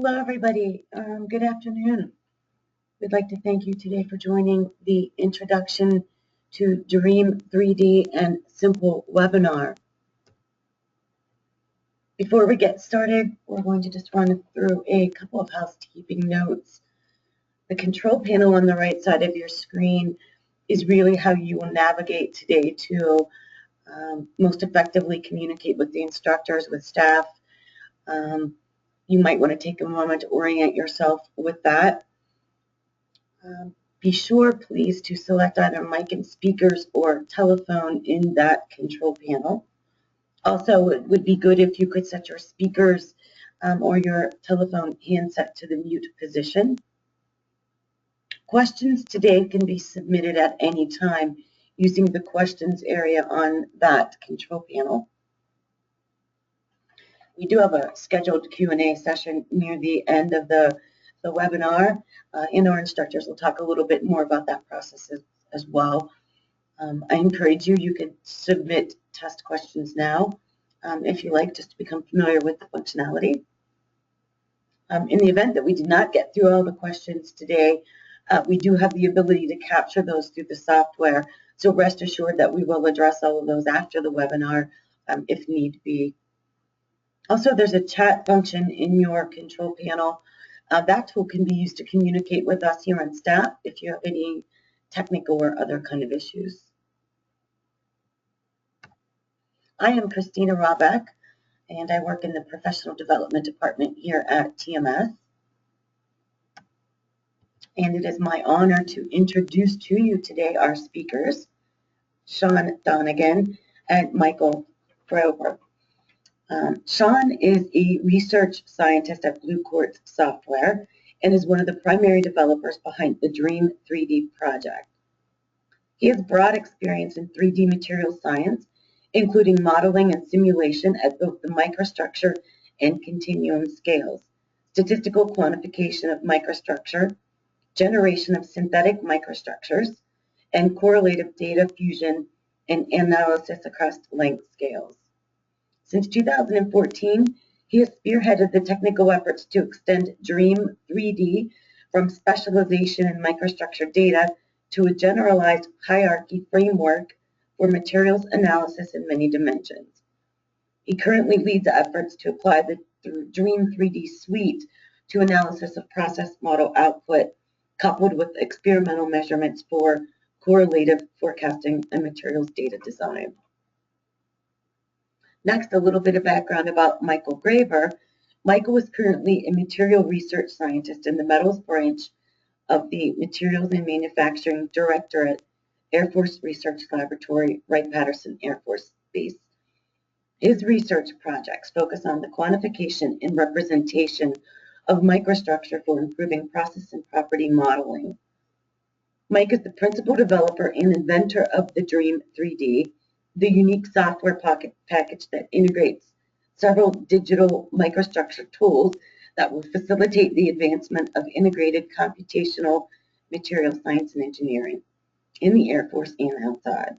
Hello, everybody. Good afternoon. We'd like to thank you today for joining the Introduction to Dream 3D and SIMPL webinar. Before we get started, we're going to just run through a couple of housekeeping notes. The control panel on the right side of your screen is really how you will navigate today to most effectively communicate with the instructors, with staff. You might want to take a moment to orient yourself with that. Be sure, please, to select either mic and speakers or telephone in that control panel. Also, it would be good if you could set your speakers or your telephone handset to the mute position. Questions today can be submitted at any time using the questions area on that control panel. We do have a scheduled Q&A session near the end of the webinar, and our instructors will talk a little bit more about that process as well. I encourage you can submit test questions now if you like, just to become familiar with the functionality. In the event that we did not get through all the questions today, we do have the ability to capture those through the software, so rest assured that we will address all of those after the webinar if need be. Also, there's a chat function in your control panel. That tool can be used to communicate with us here on staff if you have any technical or other kind of issues. I am Christina Roback, and I work in the Professional Development Department here at TMS. And it is my honor to introduce to you today our speakers, Sean Donegan and Michael Grover. Sean is a research scientist at Blue Quartz Software and is one of the primary developers behind the Dream 3D project. He has broad experience in 3D material science, including modeling and simulation at both the microstructure and continuum scales, statistical quantification of microstructure, generation of synthetic microstructures, and correlative data fusion and analysis across length scales. Since 2014, he has spearheaded the technical efforts to extend Dream 3D from specialization in microstructure data to a generalized hierarchy framework for materials analysis in many dimensions. He currently leads efforts to apply the Dream 3D suite to analysis of process model output, coupled with experimental measurements for correlative forecasting and materials data design. Next, a little bit of background about Michael Graver. Michael is currently a material research scientist in the metals branch of the Materials and Manufacturing Directorate, Air Force Research Laboratory, Wright-Patterson Air Force Base. His research projects focus on the quantification and representation of microstructure for improving process and property modeling. Mike is the principal developer and inventor of the Dream 3D, the unique software package that integrates several digital microstructure tools that will facilitate the advancement of integrated computational material science and engineering in the Air Force and outside.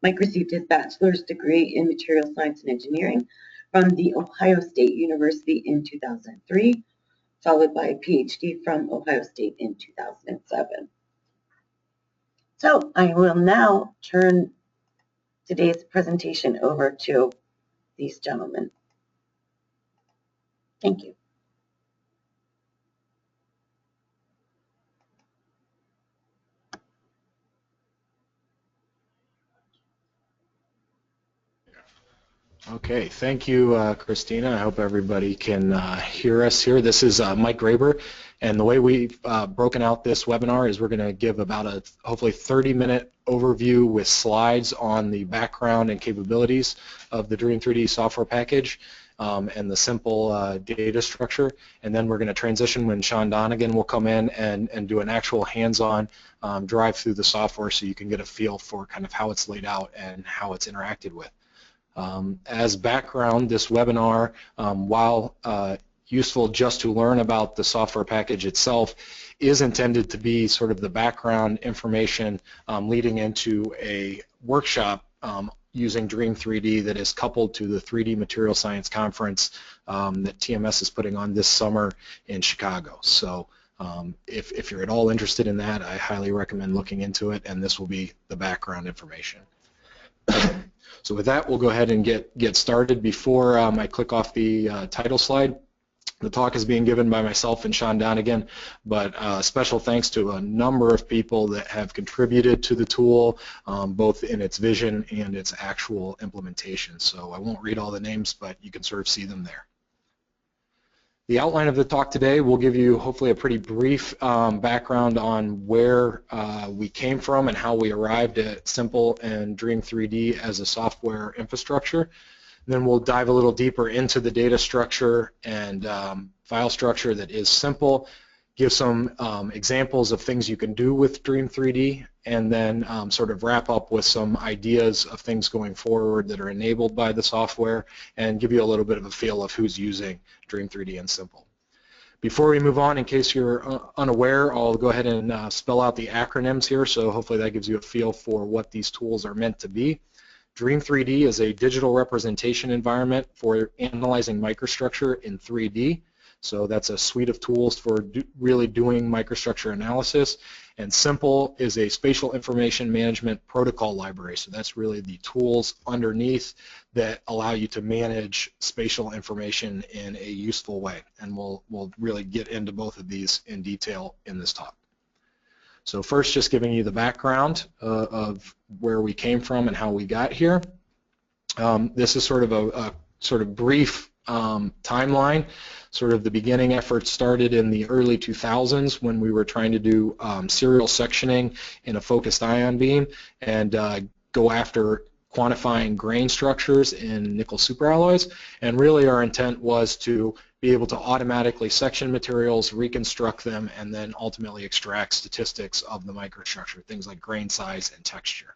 Mike received his bachelor's degree in material science and engineering from The Ohio State University in 2003, followed by a PhD from Ohio State in 2007. So I will now turn today's presentation over to these gentlemen. Thank you. Okay, thank you, Christina. I hope everybody can hear us here. This is Mike Graber, and the way we've broken out this webinar is we're going to give about a hopefully 30-minute overview with slides on the background and capabilities of the Dream 3D software package and the simple data structure, and then we're going to transition when Sean Donegan will come in and do an actual hands-on drive through the software so you can get a feel for kind of how it's laid out and how it's interacted with. As background, this webinar, while useful just to learn about the software package itself, is intended to be sort of the background information leading into a workshop using Dream 3D that is coupled to the 3D Material Science Conference that TMS is putting on this summer in Chicago. So if you're at all interested in that, I highly recommend looking into it, and this will be the background information. So with that, we'll go ahead and get started. Before I click off the title slide, the talk is being given by myself and Sean Donegan, but special thanks to a number of people that have contributed to the tool, both in its vision and its actual implementation. So I won't read all the names, but you can sort of see them there. The outline of the talk today will give you hopefully a pretty brief background on where we came from and how we arrived at SIMPL and Dream 3D as a software infrastructure. Then we'll dive a little deeper into the data structure and file structure that is SIMPL, give some examples of things you can do with Dream 3D, and then sort of wrap up with some ideas of things going forward that are enabled by the software, and give you a little bit of a feel of who's using Dream 3D and SIMPL. Before we move on, in case you're unaware, I'll go ahead and spell out the acronyms here, so hopefully that gives you a feel for what these tools are meant to be. Dream 3D is a digital representation environment for analyzing microstructure in 3D. So that's a suite of tools for really doing microstructure analysis. And SIMPL is a spatial information management protocol library. So that's really the tools underneath that allow you to manage spatial information in a useful way. And we'll really get into both of these in detail in this talk. So first, just giving you the background of where we came from and how we got here. This is sort of a sort of brief timeline. Sort of the beginning effort started in the early 2000s when we were trying to do serial sectioning in a focused ion beam and go after quantifying grain structures in nickel superalloys. And really our intent was to be able to automatically section materials, reconstruct them, and then ultimately extract statistics of the microstructure, things like grain size and texture.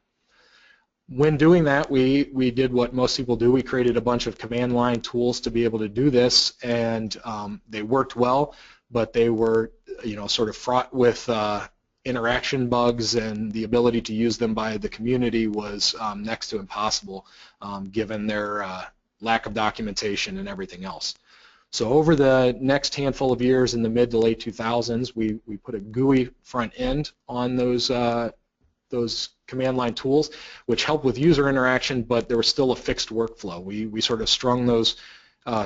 When doing that, we did what most people do. We created a bunch of command line tools to be able to do this, and they worked well, but they were, sort of fraught with interaction bugs, and the ability to use them by the community was next to impossible, given their lack of documentation and everything else. So over the next handful of years in the mid to late 2000s, we put a GUI front end on those command line tools, which helped with user interaction, but there was still a fixed workflow. We sort of strung those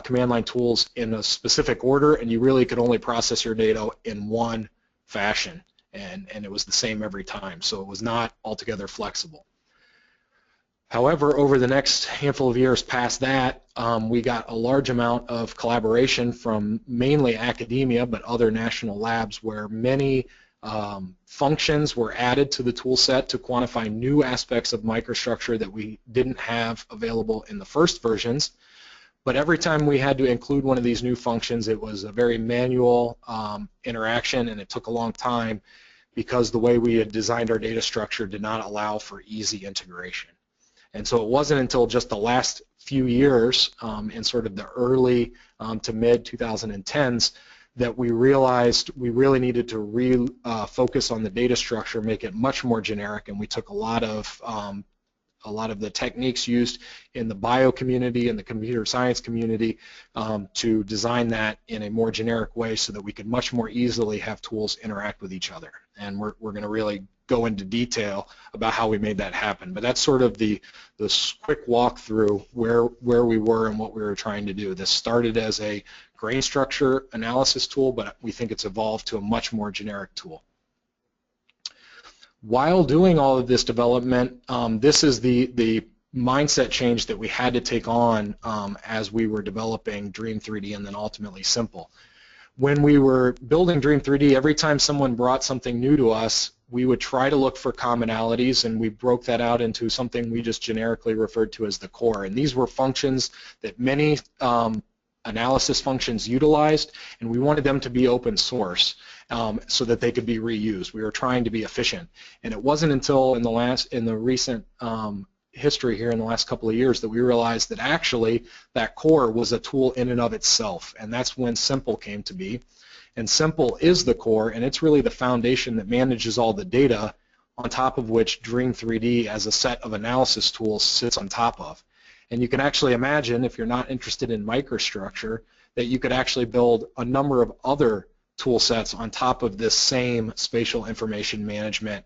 command line tools in a specific order, and you really could only process your data in one fashion, and it was the same every time, so it was not altogether flexible. However, over the next handful of years past that, we got a large amount of collaboration from mainly academia, but other national labs, where many functions were added to the tool set to quantify new aspects of microstructure that we didn't have available in the first versions. But every time we had to include one of these new functions, it was a very manual interaction, and it took a long time because the way we had designed our data structure did not allow for easy integration. And so it wasn't until just the last few years, in sort of the early to mid 2010s, that we realized we really needed to focus on the data structure, make it much more generic, and we took a lot of the techniques used in the bio community and the computer science community to design that in a more generic way so that we could much more easily have tools interact with each other. And we're going to really go into detail about how we made that happen. But that's sort of the quick walkthrough where we were and what we were trying to do. This started as a grain structure analysis tool, but we think it's evolved to a much more generic tool. While doing all of this development, this is the mindset change that we had to take on as we were developing Dream 3D and then ultimately SIMPL. When we were building Dream 3D, every time someone brought something new to us, we would try to look for commonalities, and we broke that out into something we just generically referred to as the core. And these were functions that many analysis functions utilized, and we wanted them to be open source so that they could be reused. We were trying to be efficient, and it wasn't until in the recent history here in the last couple of years that we realized that actually that core was a tool in and of itself, and that's when SIMPL came to be. And SIMPL is the core, and it's really the foundation that manages all the data on top of which Dream 3D as a set of analysis tools sits on top of. And you can actually imagine, if you're not interested in microstructure, that you could actually build a number of other tool sets on top of this same spatial information management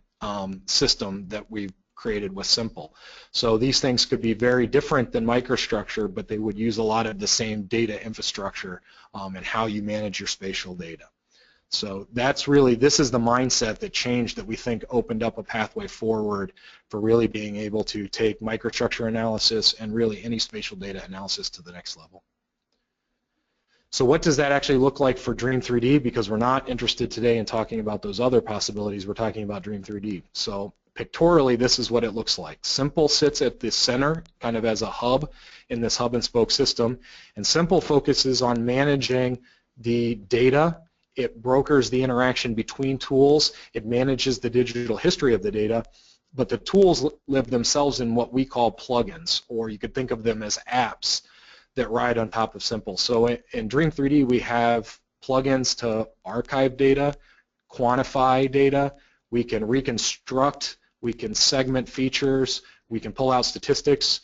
system that we've created with SIMPL. So these things could be very different than microstructure, but they would use a lot of the same data infrastructure and how you manage your spatial data. So that's really, this is the mindset that changed, that we think opened up a pathway forward for really being able to take microstructure analysis and really any spatial data analysis to the next level. So what does that actually look like for Dream 3D? Because we're not interested today in talking about those other possibilities, we're talking about Dream 3D. So pictorially, this is what it looks like. SIMPL sits at the center, kind of as a hub in this hub and spoke system, and SIMPL focuses on managing the data. It brokers the interaction between tools. It manages the digital history of the data, but the tools live themselves in what we call plugins, or you could think of them as apps that ride on top of SIMPL. So in Dream 3D, we have plugins to archive data, quantify data, we can reconstruct, we can segment features, we can pull out statistics,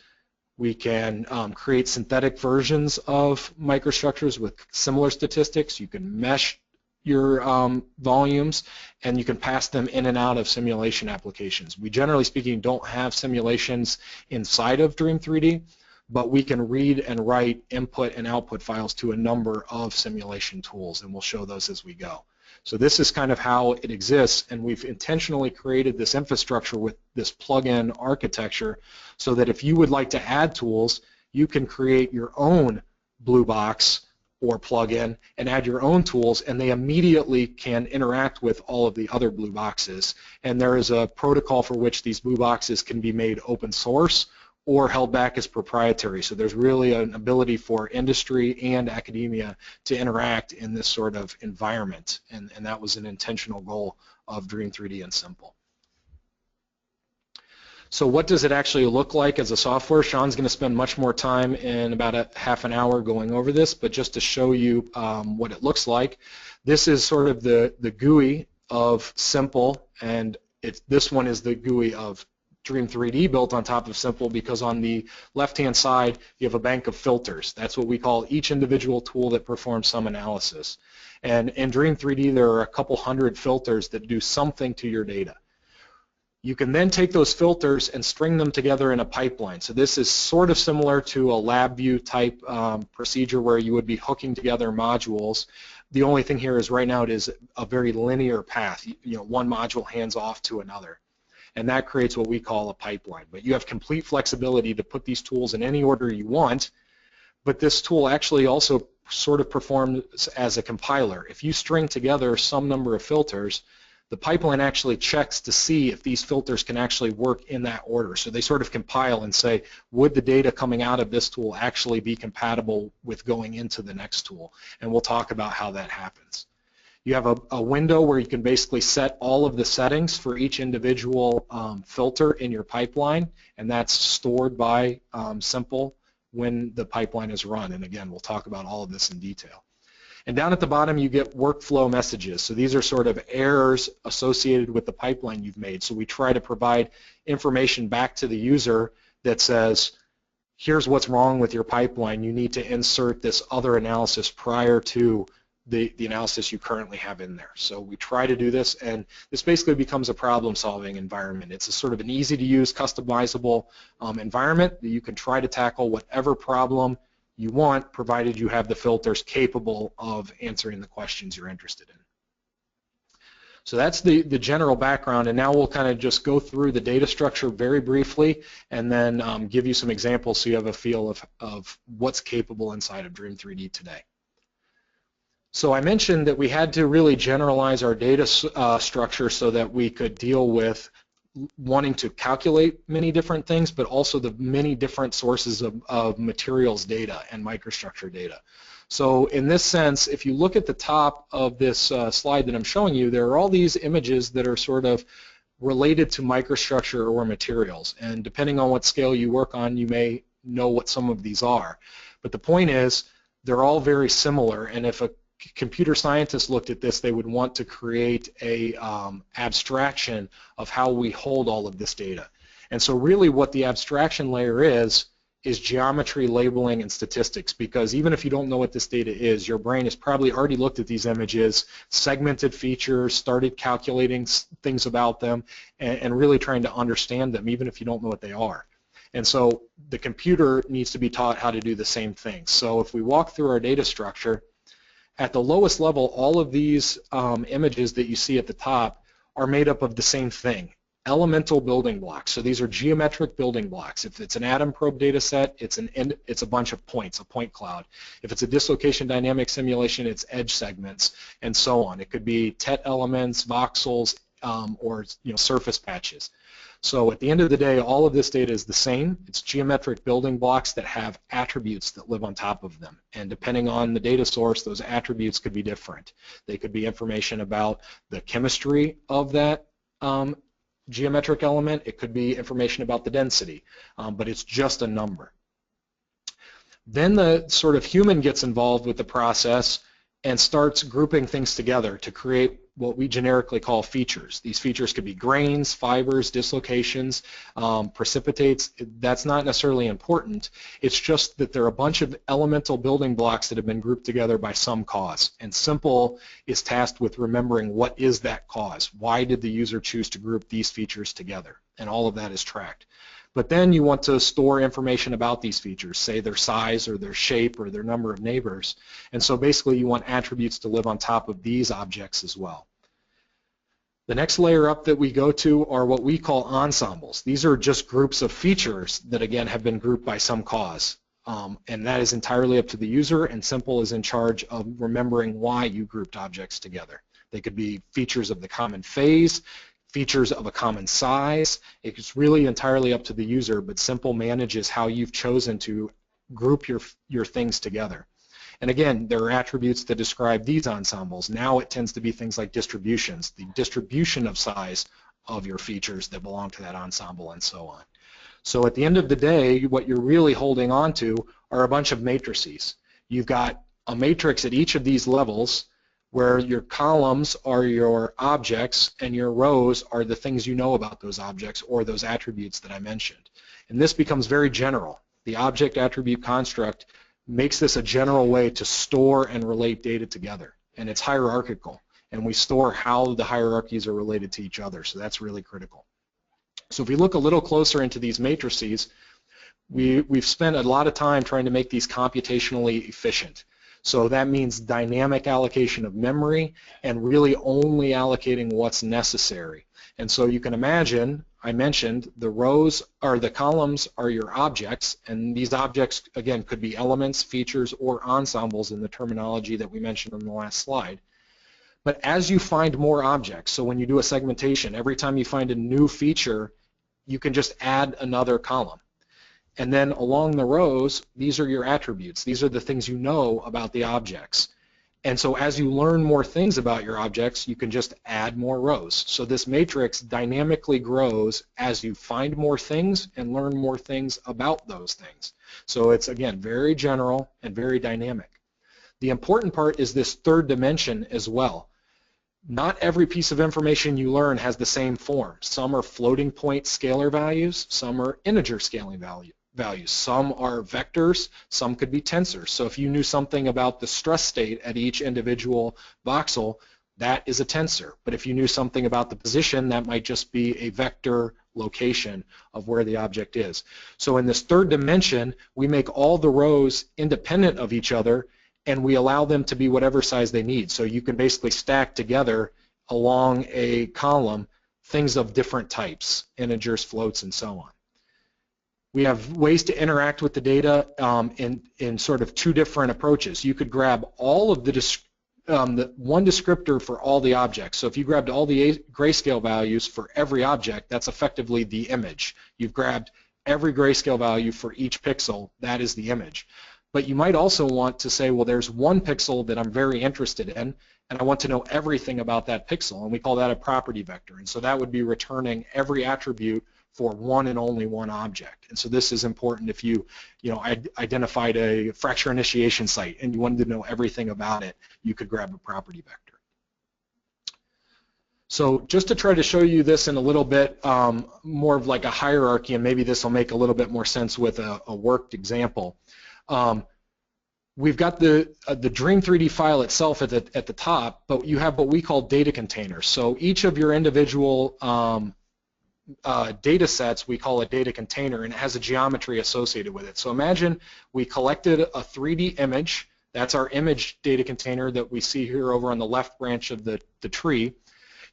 we can create synthetic versions of microstructures with similar statistics, you can mesh your volumes, and you can pass them in and out of simulation applications. We generally speaking don't have simulations inside of Dream 3D, but we can read and write input and output files to a number of simulation tools, and we'll show those as we go. So this is kind of how it exists, and we've intentionally created this infrastructure with this plug-in architecture so that if you would like to add tools, you can create your own blue box or plug-in and add your own tools, and they immediately can interact with all of the other blue boxes. And there is a protocol for which these blue boxes can be made open source or held back as proprietary. So there's really an ability for industry and academia to interact in this sort of environment, and that was an intentional goal of Dream 3D and SIMPL. So what does it actually look like as a software? Sean's going to spend much more time in about a half an hour going over this, but just to show you what it looks like, this is sort of the GUI of SIMPL, and this one is the GUI of Dream 3D built on top of SIMPL, because on the left-hand side you have a bank of filters. That's what we call each individual tool that performs some analysis. And in Dream 3D there are a couple hundred filters that do something to your data. You can then take those filters and string them together in a pipeline. So this is sort of similar to a LabVIEW type procedure where you would be hooking together modules. The only thing here is right now it is a very linear path. You know, one module hands off to another. And that creates what we call a pipeline. But you have complete flexibility to put these tools in any order you want, but this tool actually also sort of performs as a compiler. If you string together some number of filters, the pipeline actually checks to see if these filters can actually work in that order. So they sort of compile and say, would the data coming out of this tool actually be compatible with going into the next tool? And we'll talk about how that happens. You have a window where you can basically set all of the settings for each individual filter in your pipeline, and that's stored by SIMPL when the pipeline is run. And again, we'll talk about all of this in detail. And down at the bottom you get workflow messages. So these are sort of errors associated with the pipeline you've made. So we try to provide information back to the user that says, here's what's wrong with your pipeline. You need to insert this other analysis prior to the analysis you currently have in there. So we try to do this, and this basically becomes a problem-solving environment. It's a sort of an easy-to-use, customizable environment that you can try to tackle whatever problem you want, provided you have the filters capable of answering the questions you're interested in. So that's the general background, and now we'll kind of just go through the data structure very briefly and then give you some examples so you have a feel of what's capable inside of Dream 3D today. So I mentioned that we had to really generalize our data structure so that we could deal with wanting to calculate many different things, but also the many different sources of materials data and microstructure data. So in this sense, if you look at the top of this slide that I'm showing you, there are all these images that are sort of related to microstructure or materials. And depending on what scale you work on, you may know what some of these are. But the point is, they're all very similar, and if a computer scientists looked at this, they would want to create a abstraction of how we hold all of this data. And so really what the abstraction layer is geometry, labeling, and statistics, because even if you don't know what this data is, your brain has probably already looked at these images, segmented features, started calculating things about them, and really trying to understand them, even if you don't know what they are. And so the computer needs to be taught how to do the same thing. So if we walk through our data structure, at the lowest level, all of these images that you see at the top are made up of the same thing. Elemental building blocks. So these are geometric building blocks. If it's an atom probe data set, it's a bunch of points, a point cloud. If it's a dislocation dynamic simulation, it's edge segments, and so on. It could be TET elements, voxels, or surface patches. So at the end of the day, all of this data is the same. It's geometric building blocks that have attributes that live on top of them. And depending on the data source, those attributes could be different. They could be information about the chemistry of that geometric element. It could be information about the density, but it's just a number. Then the sort of human gets involved with the process and starts grouping things together to create what we generically call features. These features could be grains, fibers, dislocations, precipitates. That's not necessarily important. It's just that there are a bunch of elemental building blocks that have been grouped together by some cause. And SIMPL is tasked with remembering what is that cause. Why did the user choose to group these features together? And all of that is tracked. But then you want to store information about these features, say their size or their shape or their number of neighbors. And so basically you want attributes to live on top of these objects as well. The next layer up that we go to are what we call ensembles. These are just groups of features that, again, have been grouped by some cause. And that is entirely up to the user, and SIMPL is in charge of remembering why you grouped objects together. They could be features of the common phase, features of a common size. It's really entirely up to the user, but SIMPL manages how you've chosen to group your things together. And again, there are attributes that describe these ensembles. Now it tends to be things like distributions, the distribution of size of your features that belong to that ensemble, and so on. So at the end of the day, what you're really holding on to are a bunch of matrices. You've got a matrix at each of these levels where your columns are your objects and your rows are the things you know about those objects or those attributes that I mentioned. And this becomes very general. The object attribute construct makes this a general way to store and relate data together. And it's hierarchical. And we store how the hierarchies are related to each other. So that's really critical. So if we look a little closer into these matrices, we've spent a lot of time trying to make these computationally efficient. So that means dynamic allocation of memory and really only allocating what's necessary. And so you can imagine, I mentioned, the rows or the columns are your objects, and these objects, again, could be elements, features, or ensembles in the terminology that we mentioned on the last slide. But as you find more objects, so when you do a segmentation, every time you find a new feature, you can just add another column. And then along the rows, these are your attributes. These are the things you know about the objects. And so as you learn more things about your objects, you can just add more rows. So this matrix dynamically grows as you find more things and learn more things about those things. So it's, again, very general and very dynamic. The important part is this third dimension as well. Not every piece of information you learn has the same form. Some are floating point scalar values, some are integer scaling values. Some are vectors, some could be tensors. So if you knew something about the stress state at each individual voxel, that is a tensor. But if you knew something about the position, that might just be a vector location of where the object is. So in this third dimension, we make all the rows independent of each other, and we allow them to be whatever size they need. So you can basically stack together along a column things of different types, integers, floats, and so on. We have ways to interact with the data in sort of two different approaches. You could grab all of the one descriptor for all the objects. So if you grabbed all the grayscale values for every object, that's effectively the image. You've grabbed every grayscale value for each pixel, that is the image. But you might also want to say, well, there's one pixel that I'm very interested in, and I want to know everything about that pixel, and we call that a property vector. And so that would be returning every attribute for one and only one object. And so this is important if you identified a fracture initiation site and you wanted to know everything about it, you could grab a property vector. So just to try to show you this in a little bit more of like a hierarchy, and maybe this will make a little bit more sense with a worked example. We've got the Dream 3D file itself at the top, but you have what we call data containers. So each of your individual data sets, we call a data container, and it has a geometry associated with it. So imagine we collected a 3D image. That's our image data container that we see here over on the left branch of the tree.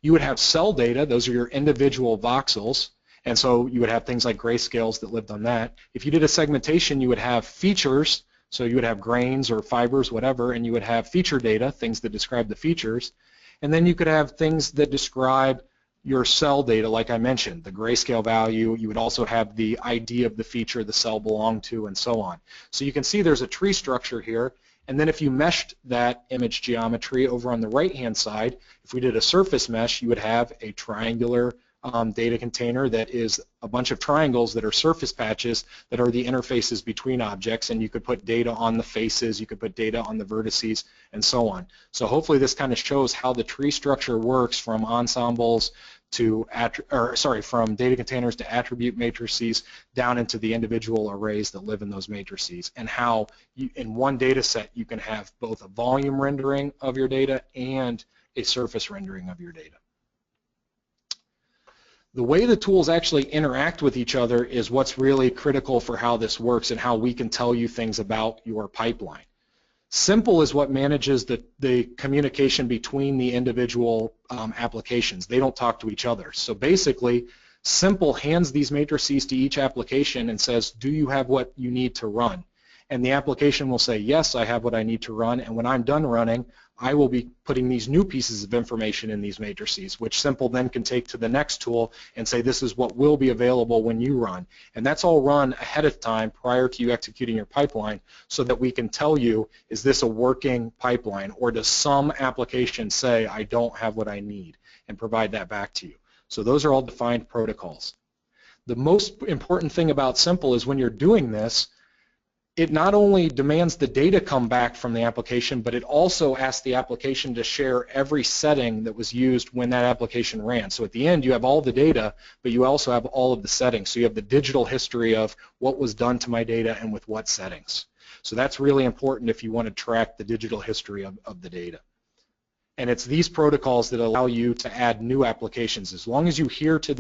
You would have cell data. Those are your individual voxels. And so you would have things like grayscales that lived on that. If you did a segmentation, you would have features. So you would have grains or fibers, whatever, and you would have feature data, things that describe the features. And then you could have things that describe your cell data, like I mentioned, the grayscale value. You would also have the ID of the feature the cell belonged to, and so on. So you can see there's a tree structure here. And then if you meshed that image geometry over on the right-hand side, if we did a surface mesh, you would have a triangular data container that is a bunch of triangles that are surface patches that are the interfaces between objects, and you could put data on the faces, you could put data on the vertices, and so on. So hopefully this kind of shows how the tree structure works from ensembles to, from data containers to attribute matrices down into the individual arrays that live in those matrices, and how in one data set you can have both a volume rendering of your data and a surface rendering of your data. The way the tools actually interact with each other is what's really critical for how this works and how we can tell you things about your pipeline. SIMPL is what manages the communication between the individual applications. They don't talk to each other. So basically, SIMPL hands these matrices to each application and says, do you have what you need to run? And the application will say, yes, I have what I need to run, and when I'm done running, I will be putting these new pieces of information in these matrices, which SIMPL then can take to the next tool and say, this is what will be available when you run. And that's all run ahead of time prior to you executing your pipeline so that we can tell you, is this a working pipeline, or does some application say, I don't have what I need, and provide that back to you. So those are all defined protocols. The most important thing about SIMPL is when you're doing this, it not only demands the data come back from the application, but it also asks the application to share every setting that was used when that application ran. So at the end, you have all the data, but you also have all of the settings. So you have the digital history of what was done to my data and with what settings. So that's really important if you want to track the digital history of the data. And it's these protocols that allow you to add new applications. As long as you adhere to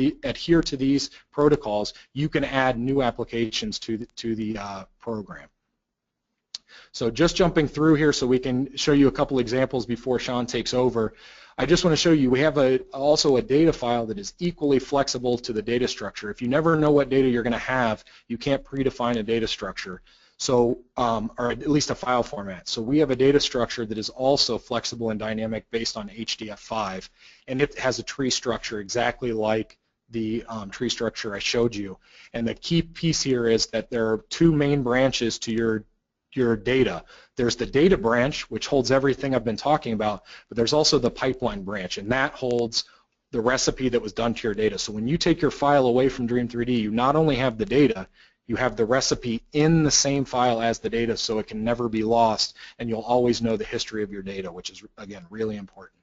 these protocols, you can add new applications to the program. So just jumping through here so we can show you a couple examples before Sean takes over. I just want to show you we have also a data file that is equally flexible to the data structure. If you never know what data you're going to have, you can't predefine a data structure. So, or at least a file format. So we have a data structure that is also flexible and dynamic based on HDF5, and it has a tree structure exactly like the tree structure I showed you. And the key piece here is that there are two main branches to your data. There's the data branch, which holds everything I've been talking about, but there's also the pipeline branch, and that holds the recipe that was done to your data. So when you take your file away from Dream 3D, you not only have the data, you have the recipe in the same file as the data, so it can never be lost, and you'll always know the history of your data, which is, again, really important.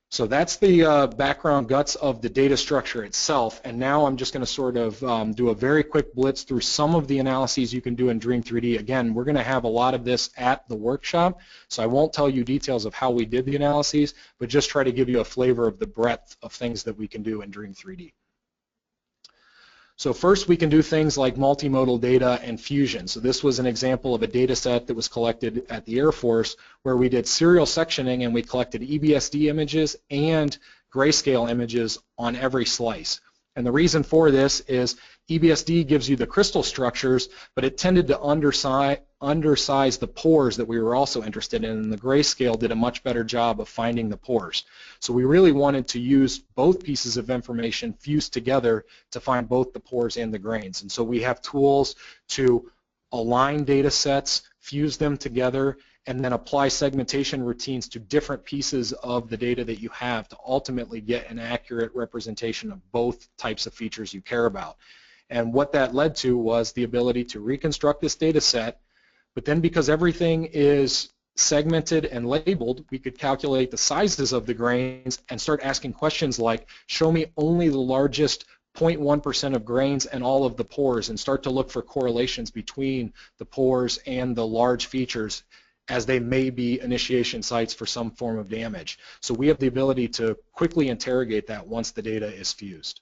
So that's the background guts of the data structure itself, and now I'm just going to sort of do a very quick blitz through some of the analyses you can do in Dream 3D. Again, we're going to have a lot of this at the workshop, so I won't tell you details of how we did the analyses, but just try to give you a flavor of the breadth of things that we can do in Dream 3D. So first we can do things like multimodal data and fusion. So this was an example of a data set that was collected at the Air Force where we did serial sectioning and we collected EBSD images and grayscale images on every slice. And the reason for this is EBSD gives you the crystal structures, but it tended to undersize the pores that we were also interested in, and the grayscale did a much better job of finding the pores. So we really wanted to use both pieces of information fused together to find both the pores and the grains. And so we have tools to align data sets, fuse them together, and then apply segmentation routines to different pieces of the data that you have to ultimately get an accurate representation of both types of features you care about. And what that led to was the ability to reconstruct this data set, but then because everything is segmented and labeled, we could calculate the sizes of the grains and start asking questions like, show me only the largest 0.1% of grains and all of the pores, and start to look for correlations between the pores and the large features, as they may be initiation sites for some form of damage. So we have the ability to quickly interrogate that once the data is fused.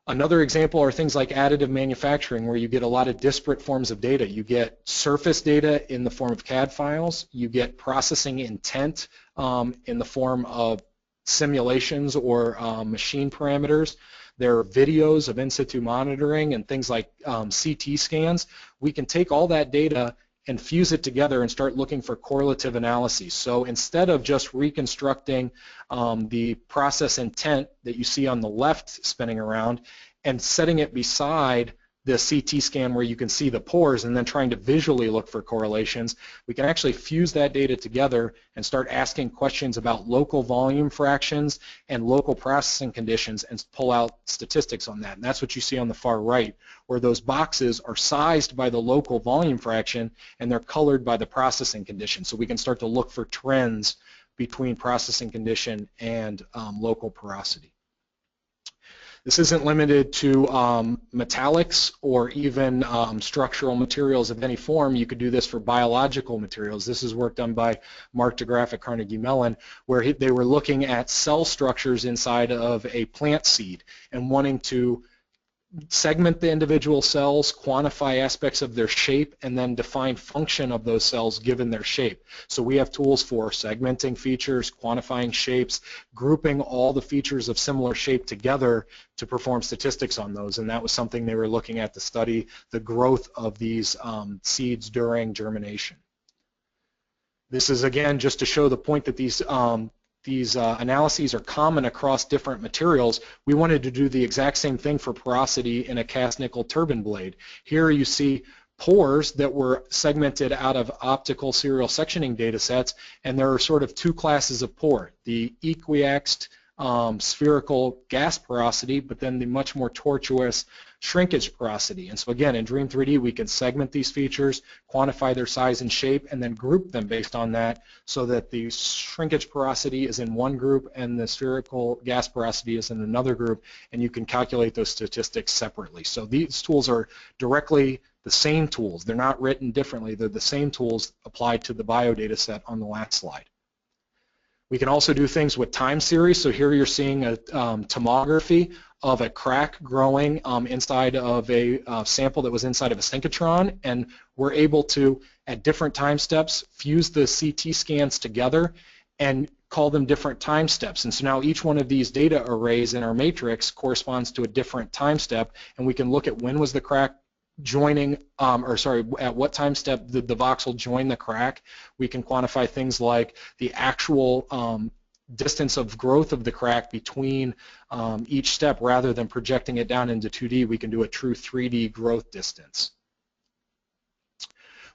Another example are things like additive manufacturing, where you get a lot of disparate forms of data. You get surface data in the form of CAD files. You get processing intent in the form of simulations or machine parameters. There are videos of in situ monitoring and things like CT scans. We can take all that data and fuse it together and start looking for correlative analyses. So instead of just reconstructing the process intent that you see on the left spinning around and setting it beside the CT scan where you can see the pores and then trying to visually look for correlations, we can actually fuse that data together and start asking questions about local volume fractions and local processing conditions and pull out statistics on that. And that's what you see on the far right, where those boxes are sized by the local volume fraction and they're colored by the processing condition. So we can start to look for trends between processing condition and local porosity. This isn't limited to metallics or even structural materials of any form. You could do this for biological materials. This is work done by Mark DeGraff at Carnegie Mellon, where they were looking at cell structures inside of a plant seed and wanting to segment the individual cells, quantify aspects of their shape, and then define function of those cells given their shape. So we have tools for segmenting features, quantifying shapes, grouping all the features of similar shape together to perform statistics on those, and that was something they were looking at to study the growth of these seeds during germination. This is, again, just to show the point that these analyses are common across different materials. We wanted to do the exact same thing for porosity in a cast nickel turbine blade. Here you see pores that were segmented out of optical serial sectioning data sets, and there are sort of two classes of pore, the equiaxed spherical gas porosity, but then the much more tortuous shrinkage porosity. And so again, in Dream 3D, we can segment these features, quantify their size and shape, and then group them based on that so that the shrinkage porosity is in one group and the spherical gas porosity is in another group, and you can calculate those statistics separately. So these tools are directly the same tools. They're not written differently. They're the same tools applied to the bio data set on the last slide. We can also do things with time series. So here you're seeing a tomography of a crack growing inside of a sample that was inside of a synchrotron, and we're able to, at different time steps, fuse the CT scans together and call them different time steps. And so now each one of these data arrays in our matrix corresponds to a different time step, and we can look at when was the crack joining, at what time step did the voxel join the crack. We can quantify things like the actual distance of growth of the crack between each step. Rather than projecting it down into 2D, we can do a true 3D growth distance.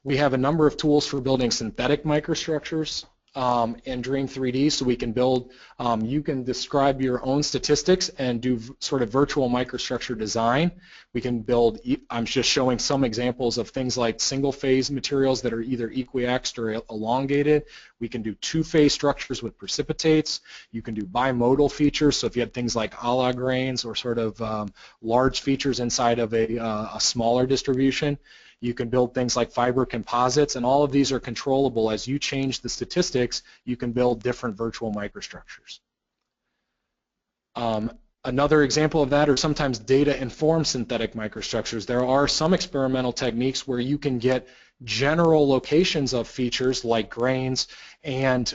We have a number of tools for building synthetic microstructures in Dream 3D, so we can build, you can describe your own statistics and do sort of virtual microstructure design. We can build, I'm just showing some examples of things like single-phase materials that are either equiaxed or elongated. We can do two-phase structures with precipitates. You can do bimodal features, so if you had things like a la grains or sort of large features inside of a smaller distribution. You can build things like fiber composites, and all of these are controllable. As you change the statistics, you can build different virtual microstructures. Another example of that are sometimes data-informed synthetic microstructures. There are some experimental techniques where you can get general locations of features like grains and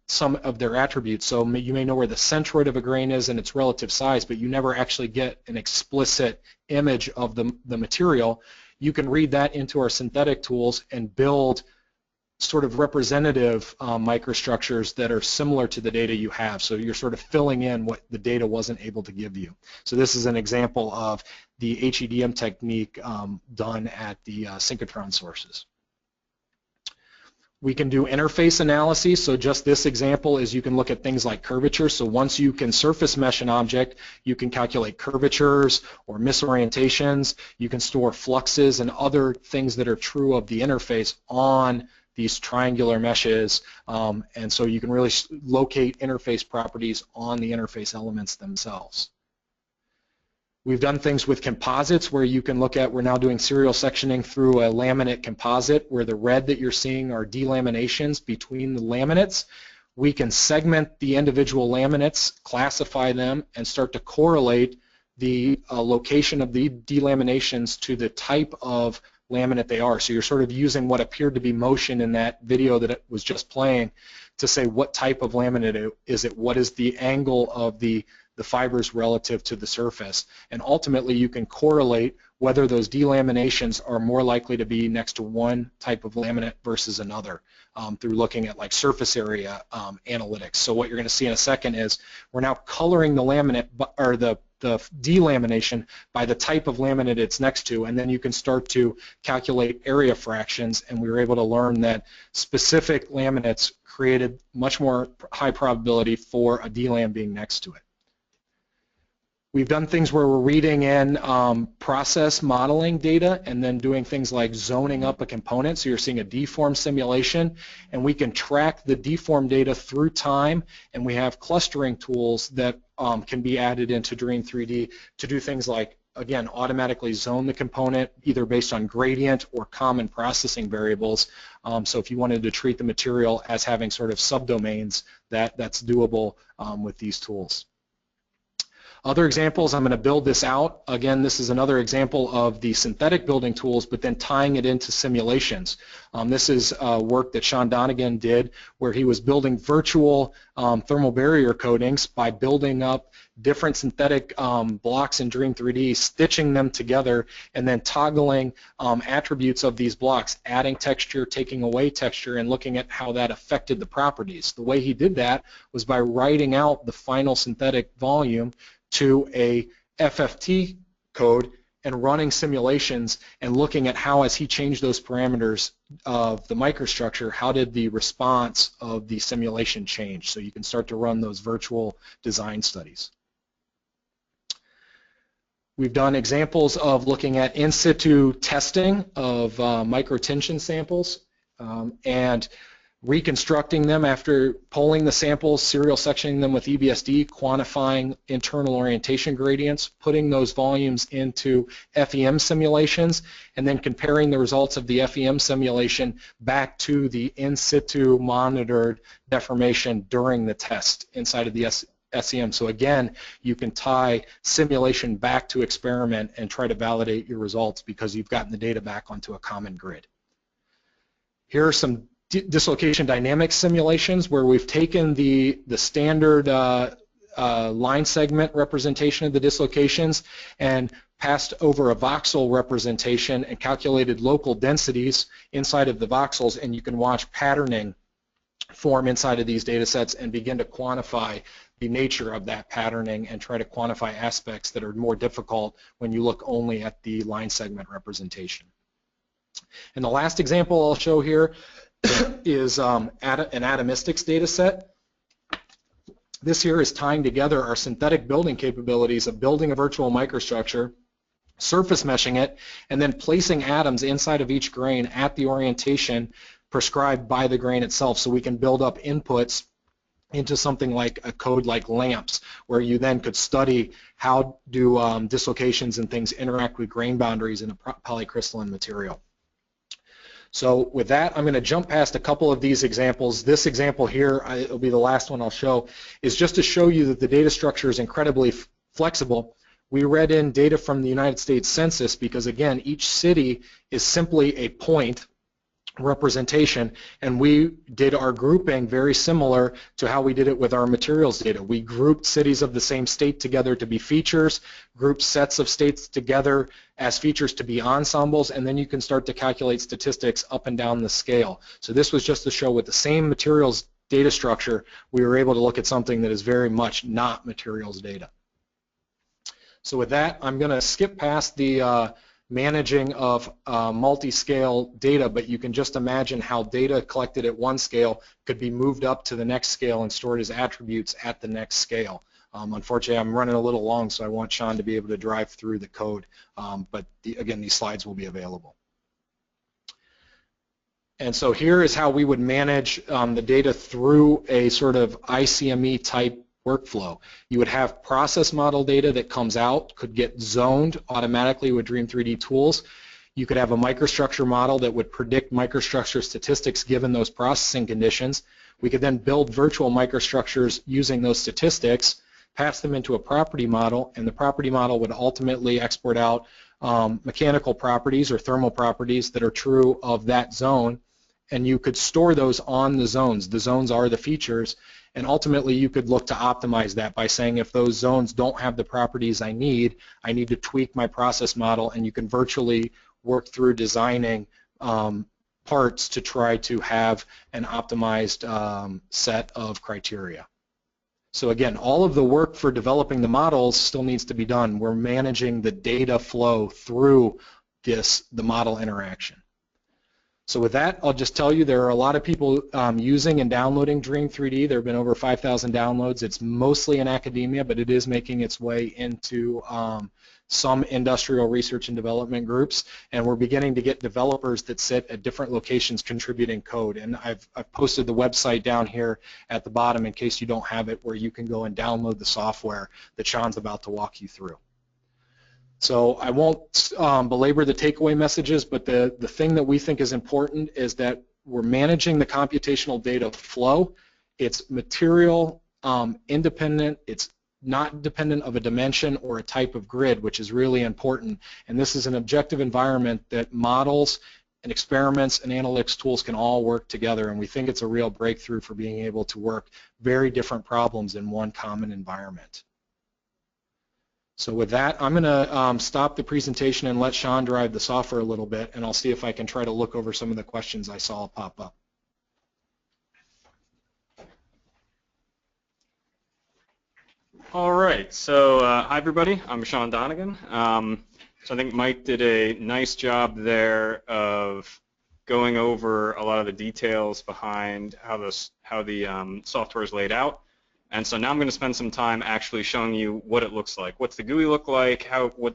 some of their attributes. So you may know where the centroid of a grain is and its relative size, but you never actually get an explicit image of the material. You can read that into our synthetic tools and build sort of representative microstructures that are similar to the data you have. So you're sort of filling in what the data wasn't able to give you. So this is an example of the HEDM technique done at the synchrotron sources. We can do interface analysis, so just this example is you can look at things like curvature. So once you can surface mesh an object, you can calculate curvatures or misorientations. You can store fluxes and other things that are true of the interface on these triangular meshes, and so you can really locate interface properties on the interface elements themselves. We've done things with composites where you can look at, we're now doing serial sectioning through a laminate composite where the red that you're seeing are delaminations between the laminates. We can segment the individual laminates, classify them, and start to correlate the location of the delaminations to the type of laminate they are. So you're sort of using what appeared to be motion in that video that it was just playing to say what type of laminate is it, what is the angle of the fibers relative to the surface, and ultimately you can correlate whether those delaminations are more likely to be next to one type of laminate versus another through looking at like surface area analytics. So what you're going to see in a second is we're now coloring the laminate or the delamination by the type of laminate it's next to, and then you can start to calculate area fractions, and we were able to learn that specific laminates created much more high probability for a delam being next to it. We've done things where we're reading in process modeling data and then doing things like zoning up a component. So you're seeing a deform simulation, and we can track the deform data through time, and we have clustering tools that can be added into Dream 3D to do things like, again, automatically zone the component either based on gradient or common processing variables. So if you wanted to treat the material as having sort of subdomains, that's doable with these tools. Other examples, I'm going to build this out. Again, this is another example of the synthetic building tools, but then tying it into simulations. This is work that Sean Donegan did where he was building virtual thermal barrier coatings by building up different synthetic blocks in Dream 3D, stitching them together, and then toggling attributes of these blocks, adding texture, taking away texture, and looking at how that affected the properties. The way he did that was by writing out the final synthetic volume to a FFT code and running simulations and looking at how, as he changed those parameters of the microstructure, how did the response of the simulation change. So you can start to run those virtual design studies. We've done examples of looking at in situ testing of microtension samples and reconstructing them after pulling the samples, serial sectioning them with EBSD, quantifying internal orientation gradients, putting those volumes into FEM simulations, and then comparing the results of the FEM simulation back to the in situ monitored deformation during the test inside of the SEM. So again, you can tie simulation back to experiment and try to validate your results because you've gotten the data back onto a common grid. Here are some dislocation dynamics simulations where we've taken the standard line segment representation of the dislocations and passed over a voxel representation and calculated local densities inside of the voxels, and you can watch patterning form inside of these data sets and begin to quantify the nature of that patterning and try to quantify aspects that are more difficult when you look only at the line segment representation. And the last example I'll show here is an atomistics data set. This here is tying together our synthetic building capabilities of building a virtual microstructure, surface meshing it, and then placing atoms inside of each grain at the orientation prescribed by the grain itself, so we can build up inputs into something like a code like lamps, where you then could study how do dislocations and things interact with grain boundaries in a polycrystalline material. So with that, I'm going to jump past a couple of these examples. This example here, it'll be the last one I'll show, is just to show you that the data structure is incredibly flexible. We read in data from the United States Census because, again, each city is simply a point representation, and we did our grouping very similar to how we did it with our materials data. We grouped cities of the same state together to be features, grouped sets of states together as features to be ensembles, and then you can start to calculate statistics up and down the scale. So this was just to show with the same materials data structure, we were able to look at something that is very much not materials data. So with that, I'm going to skip past the managing of multi-scale data, but you can just imagine how data collected at one scale could be moved up to the next scale and stored as attributes at the next scale. Unfortunately, I'm running a little long, so I want Sean to be able to drive through the code, but again, these slides will be available. And so here is how we would manage the data through a sort of ICME type workflow. You would have process model data that comes out, could get zoned automatically with Dream3D tools. You could have a microstructure model that would predict microstructure statistics given those processing conditions. We could then build virtual microstructures using those statistics, pass them into a property model, and the property model would ultimately export out mechanical properties or thermal properties that are true of that zone, and you could store those on the zones. The zones are the features, and ultimately you could look to optimize that by saying if those zones don't have the properties I need to tweak my process model, and you can virtually work through designing parts to try to have an optimized set of criteria. So again, all of the work for developing the models still needs to be done. We're managing the data flow through the model interaction. So with that, I'll just tell you there are a lot of people using and downloading Dream3D. There have been over 5,000 downloads. It's mostly in academia, but it is making its way into some industrial research and development groups, and we're beginning to get developers that sit at different locations contributing code. And I've posted the website down here at the bottom in case you don't have it, where you can go and download the software that Sean's about to walk you through. So I won't belabor the takeaway messages, but the thing that we think is important is that we're managing the computational data flow. It's material independent. It's not dependent of a dimension or a type of grid, which is really important. And this is an objective environment that models and experiments and analytics tools can all work together, and we think it's a real breakthrough for being able to work very different problems in one common environment. So with that, I'm going to stop the presentation and let Sean drive the software a little bit, and I'll see if I can try to look over some of the questions I saw pop up. All right, so hi everybody, I'm Sean Donegan. So I think Mike did a nice job there of going over a lot of the details behind how the software is laid out. And so now I'm going to spend some time actually showing you what it looks like. What's the GUI look like?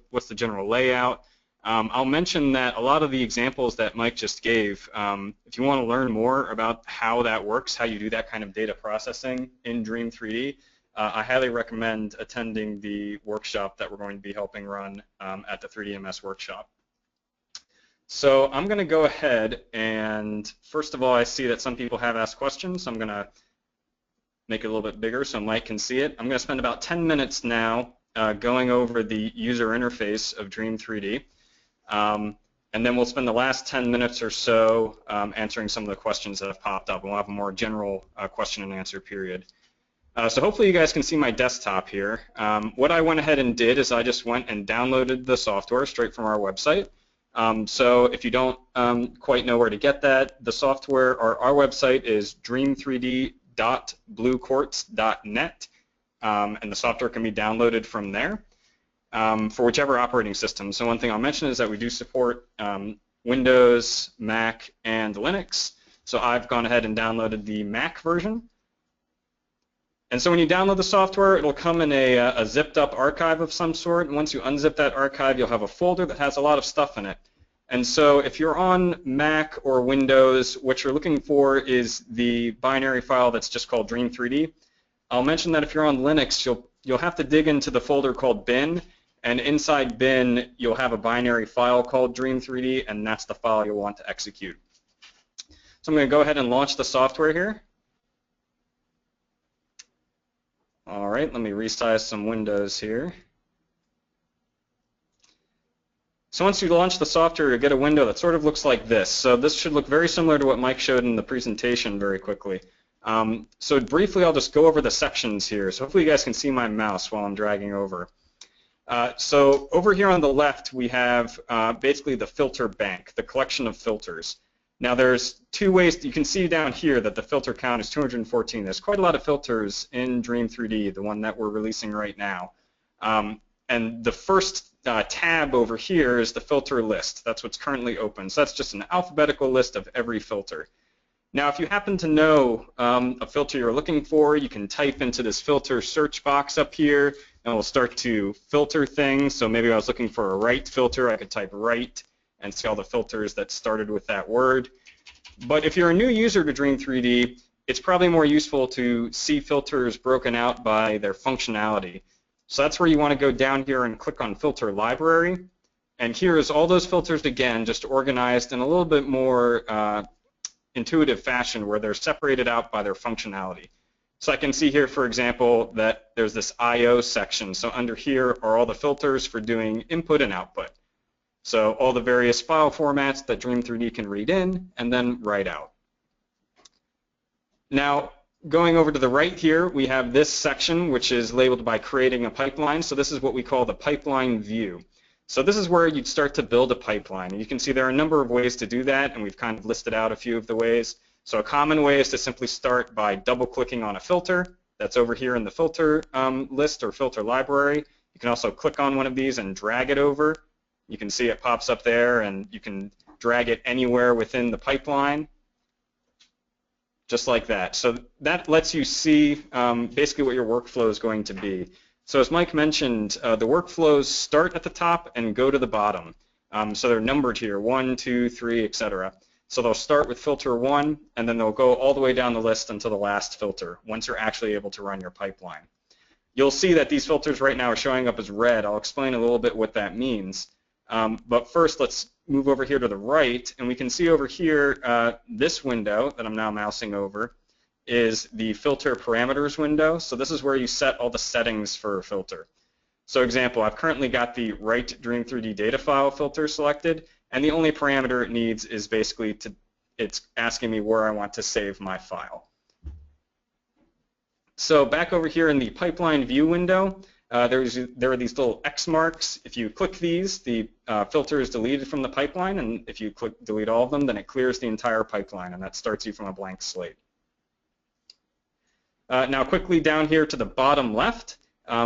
What's the general layout? I'll mention that a lot of the examples that Mike just gave, if you want to learn more about how that works, how you do that kind of data processing in Dream3D, I highly recommend attending the workshop that we're going to be helping run at the 3DMS workshop. So I'm going to go ahead and, first of all, I see that some people have asked questions, so I'm going to make it a little bit bigger so Mike can see it. I'm going to spend about 10 minutes now going over the user interface of Dream3D, and then we'll spend the last 10 minutes or so answering some of the questions that have popped up, and we'll have a more general question and answer period. So hopefully you guys can see my desktop here. What I went ahead and did is I just went and downloaded the software straight from our website. So if you don't quite know where to get that, the software, our website is dream3d.bluequartz.net, and the software can be downloaded from there for whichever operating system. So one thing I'll mention is that we do support Windows, Mac, and Linux. So I've gone ahead and downloaded the Mac version. And so when you download the software, it'll come in a zipped up archive of some sort, and once you unzip that archive, you'll have a folder that has a lot of stuff in it. And so if you're on Mac or Windows, what you're looking for is the binary file that's just called Dream3D. I'll mention that if you're on Linux, you'll have to dig into the folder called bin, and inside bin, you'll have a binary file called Dream3D, and that's the file you'll want to execute. So I'm going to go ahead and launch the software here. All right, let me resize some windows here. So once you launch the software, you'll get a window that sort of looks like this. So this should look very similar to what Mike showed in the presentation very quickly. So briefly, I'll just go over the sections here. So hopefully you guys can see my mouse while I'm dragging over. So over here on the left, we have basically the filter bank, the collection of filters. Now there's two ways, you can see down here that the filter count is 214. There's quite a lot of filters in Dream3D, the one that we're releasing right now. And the first tab over here is the filter list. That's what's currently open. So that's just an alphabetical list of every filter. Now, if you happen to know a filter you're looking for, you can type into this filter search box up here, and we'll start to filter things. So maybe I was looking for a right filter, I could type right and see all the filters that started with that word. But if you're a new user to Dream 3D, it's probably more useful to see filters broken out by their functionality. So that's where you want to go down here and click on Filter Library. And here is all those filters again, just organized in a little bit more intuitive fashion where they're separated out by their functionality. So I can see here, for example, that there's this I/O section. So under here are all the filters for doing input and output. So all the various file formats that Dream 3D can read in and then write out. Now, going over to the right here, we have this section which is labeled by creating a pipeline. So this is what we call the pipeline view. So this is where you'd start to build a pipeline. And you can see there are a number of ways to do that, and we've kind of listed out a few of the ways. So a common way is to simply start by double-clicking on a filter that's over here in the filter list or filter library. You can also click on one of these and drag it over. You can see it pops up there, and you can drag it anywhere within the pipeline, just like that. So that lets you see basically what your workflow is going to be. So as Mike mentioned, the workflows start at the top and go to the bottom. So they're numbered here, 1, 2, 3, etc. So they'll start with filter 1, and then they'll go all the way down the list until the last filter, once you're actually able to run your pipeline. You'll see that these filters right now are showing up as red. I'll explain a little bit what that means. But first, let's move over here to the right, and we can see over here this window that I'm now mousing over is the filter parameters window. So this is where you set all the settings for a filter. So example, I've currently got the right Dream 3D data file filter selected, and the only parameter it needs is basically it's asking me where I want to save my file. So back over here in the pipeline view window, there are these little X marks. If you click these, the filter is deleted from the pipeline, and if you click delete all of them, then it clears the entire pipeline, and that starts you from a blank slate. Now quickly down here to the bottom left,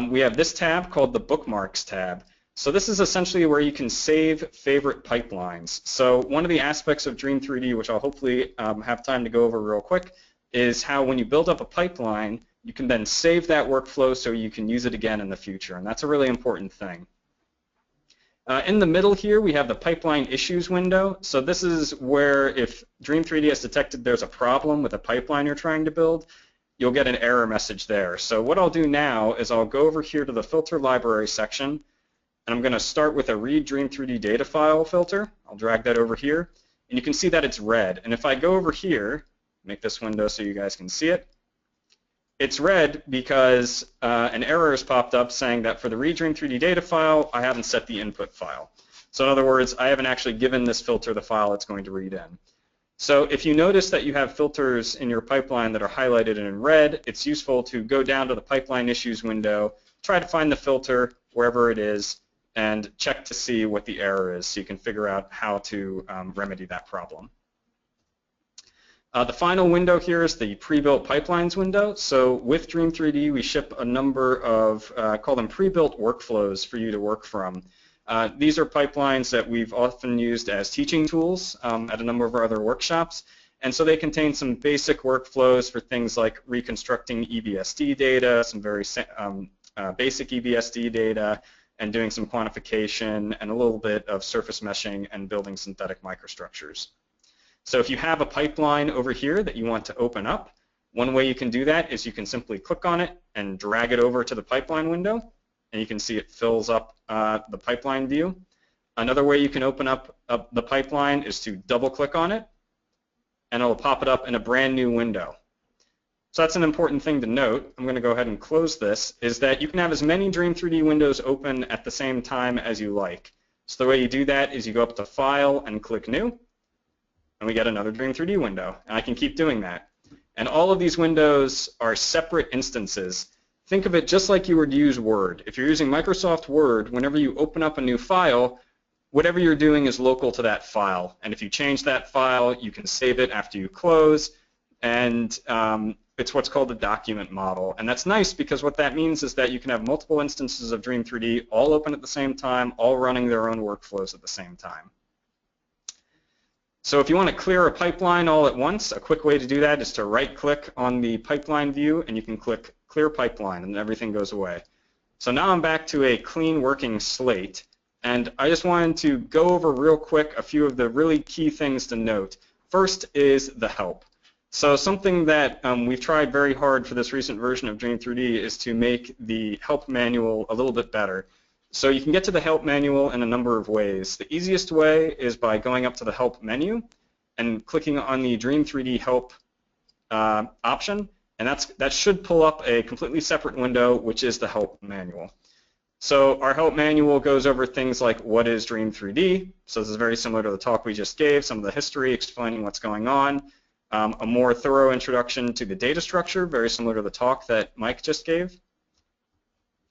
we have this tab called the Bookmarks tab. So this is essentially where you can save favorite pipelines. So one of the aspects of Dream 3D, which I'll hopefully have time to go over real quick, is how when you build up a pipeline, you can then save that workflow so you can use it again in the future, and that's a really important thing. In the middle here, we have the pipeline issues window. So this is where if Dream 3D has detected there's a problem with a pipeline you're trying to build, you'll get an error message there. So what I'll do now is I'll go over here to the filter library section, and I'm going to start with a read Dream 3D data file filter. I'll drag that over here, and you can see that it's red. And if I go over here, make this window so you guys can see it, it's red because an error has popped up saying that for the read Dream 3D data file, I haven't set the input file. So in other words, I haven't actually given this filter the file it's going to read in. So if you notice that you have filters in your pipeline that are highlighted in red, it's useful to go down to the pipeline issues window, try to find the filter wherever it is, and check to see what the error is so you can figure out how to remedy that problem. The final window here is the pre-built pipelines window. So with Dream 3D, we ship a number of, call them pre-built workflows for you to work from. These are pipelines that we've often used as teaching tools at a number of our other workshops. And so they contain some basic workflows for things like reconstructing EBSD data, some very basic EBSD data, and doing some quantification and a little bit of surface meshing and building synthetic microstructures. So if you have a pipeline over here that you want to open up, one way you can do that is you can simply click on it and drag it over to the pipeline window, and you can see it fills up the pipeline view. Another way you can open up the pipeline is to double-click on it, and it'll pop it up in a brand new window. So that's an important thing to note. I'm going to go ahead and close this, is that you can have as many Dream 3D windows open at the same time as you like. So the way you do that is you go up to File and click New, and we get another Dream 3D window, and I can keep doing that. And all of these windows are separate instances. Think of it just like you would use Word. If you're using Microsoft Word, whenever you open up a new file, whatever you're doing is local to that file. And if you change that file, you can save it after you close. And it's what's called the document model. And that's nice because what that means is that you can have multiple instances of Dream 3D all open at the same time, all running their own workflows at the same time. So if you want to clear a pipeline all at once, a quick way to do that is to right-click on the pipeline view, and you can click Clear Pipeline, and everything goes away. So now I'm back to a clean working slate, and I just wanted to go over real quick a few of the really key things to note. First is the help. So something that we've tried very hard for this recent version of Dream 3D is to make the help manual a little bit better. So you can get to the help manual in a number of ways. The easiest way is by going up to the help menu and clicking on the Dream 3D help option, and that should pull up a completely separate window, which is the help manual. So our help manual goes over things like what is Dream 3D. So this is very similar to the talk we just gave, some of the history explaining what's going on, a more thorough introduction to the data structure, very similar to the talk that Mike just gave.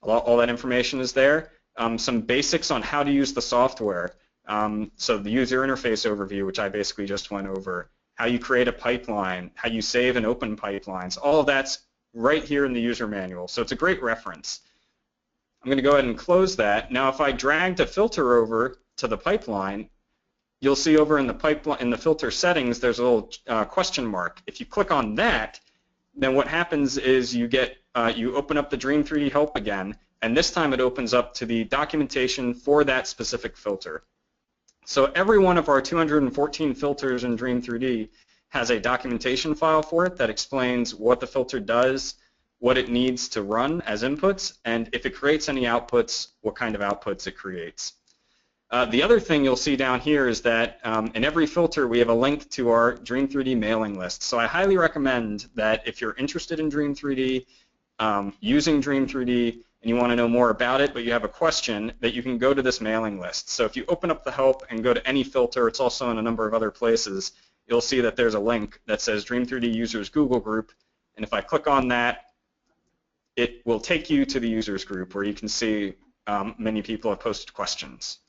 All that information is there. Some basics on how to use the software. So the user interface overview, which I basically just went over, how you create a pipeline, how you save and open pipelines, all of that's right here in the user manual. So it's a great reference. I'm going to go ahead and close that. Now if I dragged a filter over to the pipeline, you'll see over in the pipeline, in the filter settings, there's a little question mark. If you click on that, then what happens is you open up the Dream 3D help again, and this time it opens up to the documentation for that specific filter. So every one of our 214 filters in Dream 3D has a documentation file for it that explains what the filter does, what it needs to run as inputs, and if it creates any outputs, what kind of outputs it creates. The other thing you'll see down here is that in every filter we have a link to our Dream 3D mailing list. So I highly recommend that if you're interested in Dream 3D, using Dream 3D, and you want to know more about it, but you have a question, that you can go to this mailing list. So if you open up the help and go to any filter, it's also in a number of other places, you'll see that there's a link that says Dream 3D Users Google Group, and if I click on that, it will take you to the users group where you can see many people have posted questions.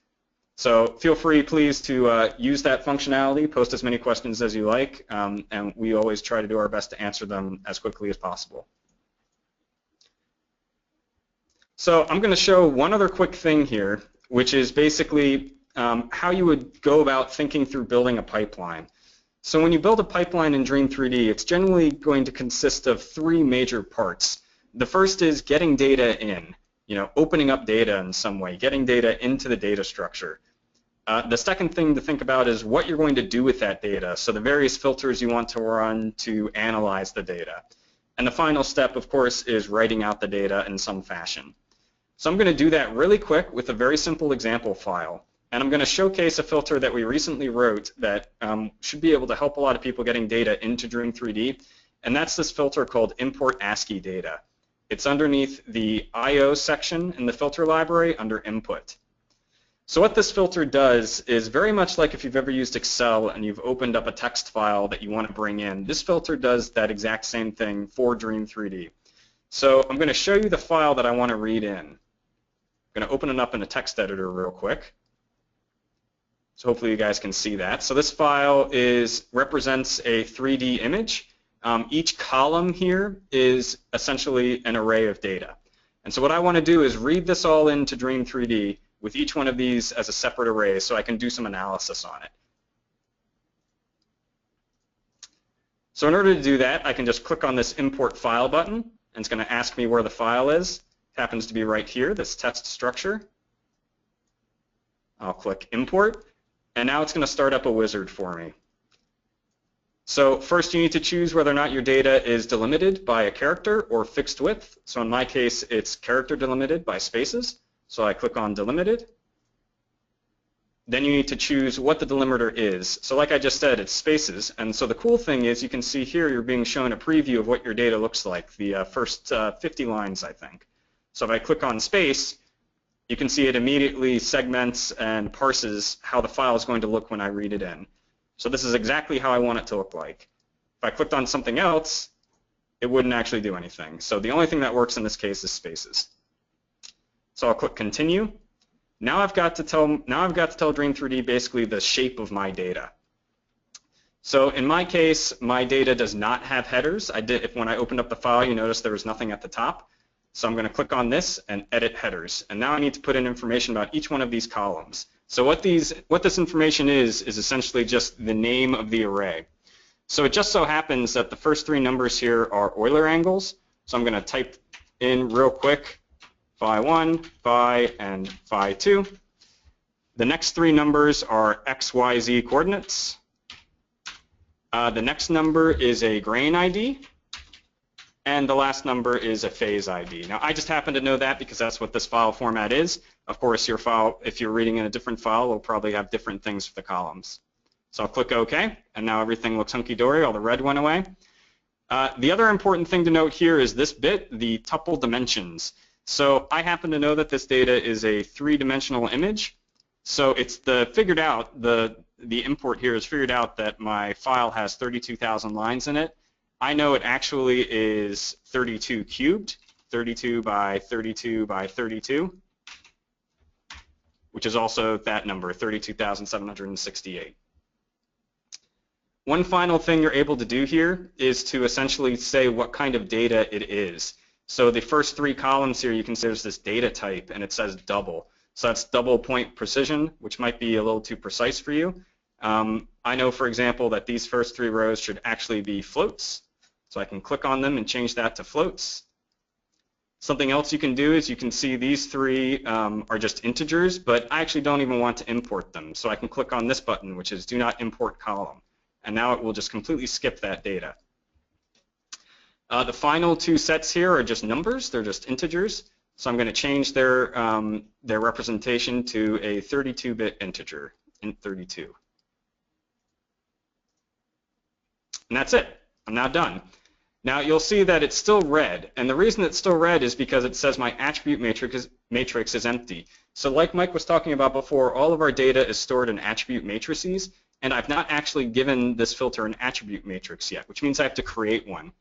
So feel free, please, to use that functionality, post as many questions as you like, and we always try to do our best to answer them as quickly as possible. So I'm going to show one other quick thing here, which is basically how you would go about thinking through building a pipeline. So when you build a pipeline in Dream 3D, it's generally going to consist of three major parts. The first is getting data in, opening up data in some way, getting data into the data structure. The second thing to think about is what you're going to do with that data, so the various filters you want to run to analyze the data. And the final step, of course, is writing out the data in some fashion. So I'm going to do that really quick with a very simple example file. And I'm going to showcase a filter that we recently wrote that should be able to help a lot of people getting data into Dream 3D. And that's this filter called Import ASCII Data. It's underneath the I/O section in the filter library under Input. So what this filter does is very much like if you've ever used Excel and you've opened up a text file that you want to bring in. This filter does that exact same thing for Dream 3D. So I'm going to show you the file that I want to read in. I'm going to open it up in a text editor real quick. So hopefully you guys can see that. So this file represents a 3D image. Each column here is essentially an array of data. And so what I want to do is read this all into Dream 3D with each one of these as a separate array so I can do some analysis on it. So in order to do that, I can just click on this Import File button, and it's going to ask me where the file is. It happens to be right here, this test structure. I'll click Import, and now it's going to start up a wizard for me. So first you need to choose whether or not your data is delimited by a character or fixed width. So in my case, it's character delimited by spaces. So I click on delimited. Then you need to choose what the delimiter is. So like I just said, it's spaces. And so the cool thing is you can see here you're being shown a preview of what your data looks like, the first 50 lines, I think. So if I click on space, you can see it immediately segments and parses how the file is going to look when I read it in. So this is exactly how I want it to look like. If I clicked on something else, it wouldn't actually do anything. So the only thing that works in this case is spaces. So I'll click Continue. Now I've got to tell Dream 3D basically the shape of my data. So in my case, my data does not have headers. When I opened up the file, you notice there was nothing at the top. So I'm going to click on this and edit headers. And now I need to put in information about each one of these columns. So what this information is essentially just the name of the array. So it just so happens that the first three numbers here are Euler angles. So I'm going to type in real quick phi1, phi, and phi2. The next three numbers are x, y, z coordinates. The next number is a grain ID. And the last number is a phase ID. Now, I just happen to know that because that's what this file format is. Of course, your file, if you're reading in a different file, will probably have different things for the columns. So I'll click OK, and now everything looks hunky-dory. All the red went away. The other important thing to note here is this bit, the tuple dimensions. So I happen to know that this data is a three-dimensional image. So it's figured out, the import here is figured out that my file has 32,000 lines in it. I know it actually is 32 cubed, 32 by 32 by 32, which is also that number, 32,768. One final thing you're able to do here is to essentially say what kind of data it is. So the first three columns here, you can see there's this data type, and it says double. So that's double point precision, which might be a little too precise for you. I know, for example, that these first three rows should actually be floats. So I can click on them and change that to floats. Something else you can do is you can see these three are just integers, but I actually don't even want to import them. So I can click on this button, which is Do Not Import Column. And now it will just completely skip that data. The final two sets here are just numbers. They're just integers. So I'm going to change their representation to a 32-bit integer, int32. And that's it. I'm now done. Now you'll see that it's still red, and the reason it's still red is because it says my attribute matrix is empty. So like Mike was talking about before, all of our data is stored in attribute matrices, and I've not actually given this filter an attribute matrix yet, which means I have to create one.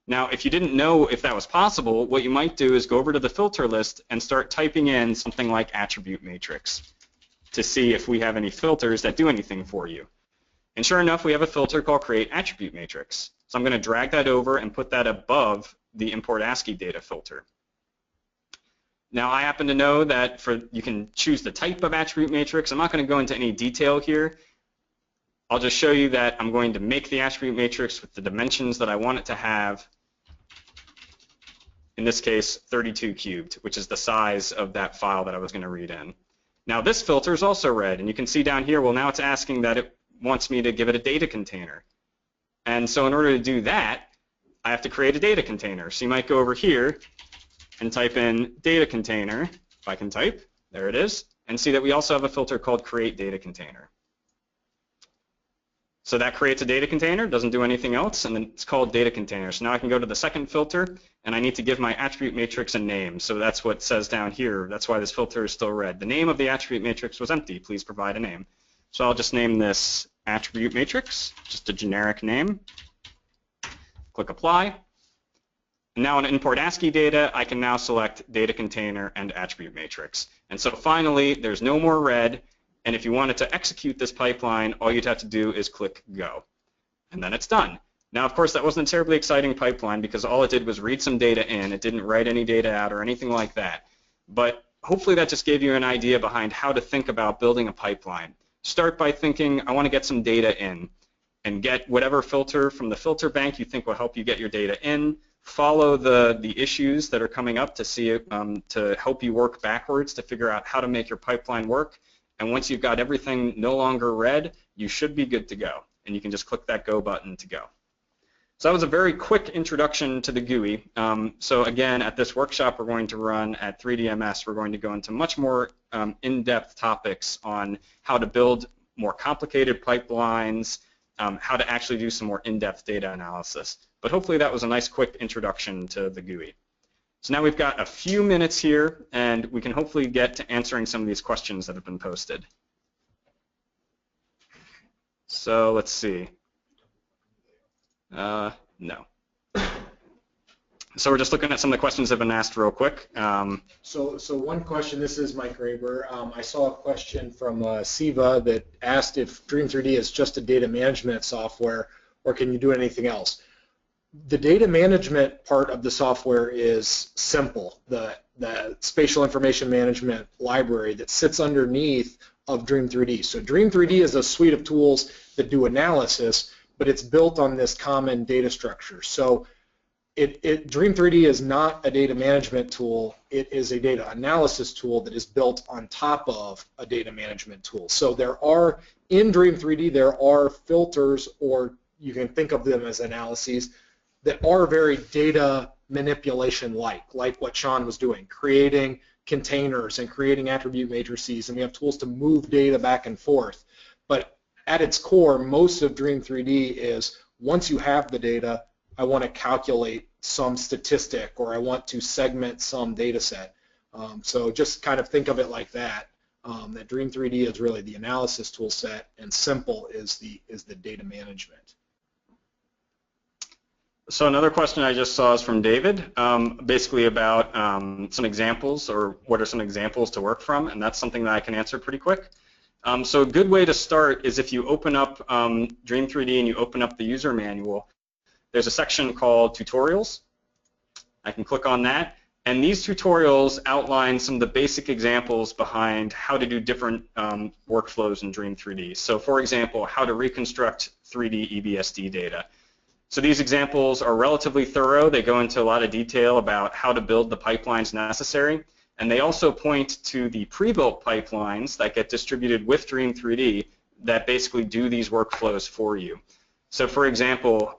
Now if you didn't know if that was possible, what you might do is go over to the filter list and start typing in something like attribute matrix to see if we have any filters that do anything for you. And sure enough, we have a filter called create attribute matrix. So I'm going to drag that over and put that above the import ASCII data filter. Now I happen to know that you can choose the type of attribute matrix. I'm not going to go into any detail here. I'll just show you that I'm going to make the attribute matrix with the dimensions that I want it to have. In this case, 32 cubed, which is the size of that file that I was going to read in. Now this filter is also red, and you can see down here, well, now it's asking that it wants me to give it a data container. And so in order to do that, I have to create a data container. So you might go over here and type in data container, if I can type, there it is, and see that we also have a filter called create data container. So that creates a data container, doesn't do anything else, and then it's called data container. So now I can go to the second filter, and I need to give my attribute matrix a name. So that's what it says down here. That's why this filter is still red. The name of the attribute matrix was empty. Please provide a name. So I'll just name this attribute matrix, just a generic name. Click apply. And now in import ASCII data, I can now select data container and attribute matrix. And so finally, there's no more red. And if you wanted to execute this pipeline, all you'd have to do is click go. And then it's done. Now, of course, that wasn't a terribly exciting pipeline because all it did was read some data in. It didn't write any data out or anything like that. But hopefully that just gave you an idea behind how to think about building a pipeline. Start by thinking, I want to get some data in, and get whatever filter from the filter bank you think will help you get your data in. Follow the issues that are coming up to see to help you work backwards to figure out how to make your pipeline work. And once you've got everything no longer red, you should be good to go. And you can just click that go button to go. So that was a very quick introduction to the GUI. So again, at this workshop we're going to run at 3DMS, we're going to go into much more in-depth topics on how to build more complicated pipelines, how to actually do some more in-depth data analysis. But hopefully that was a nice quick introduction to the GUI. So now we've got a few minutes here, and we can hopefully get to answering some of these questions that have been posted. So let's see. No. So we're just looking at some of the questions that have been asked real quick. So one question, this is Mike Graber. I saw a question from Siva that asked if Dream 3D is just a data management software or can you do anything else? The data management part of the software is SIMPL, the spatial information management library that sits underneath of Dream 3D. So Dream 3D is a suite of tools that do analysis, but it's built on this common data structure. So Dream 3D is not a data management tool, it is a data analysis tool that is built on top of a data management tool. So in Dream 3D, there are filters, or you can think of them as analyses, that are very data manipulation-like what Sean was doing, creating containers and creating attribute matrices, and we have tools to move data back and forth. But at its core, most of Dream 3D is once you have the data, I want to calculate some statistic or I want to segment some data set. So just kind of think of it like that, that Dream 3D is really the analysis tool set and SIMPL is the data management. So another question I just saw is from David, basically about some examples, or what are some examples to work from, and that's something that I can answer pretty quick. So a good way to start is if you open up Dream 3D and you open up the user manual, there's a section called Tutorials. I can click on that, and these tutorials outline some of the basic examples behind how to do different workflows in Dream 3D. So for example, how to reconstruct 3D EBSD data. So these examples are relatively thorough. They go into a lot of detail about how to build the pipelines necessary, and they also point to the pre-built pipelines that get distributed with Dream 3D that basically do these workflows for you. So for example,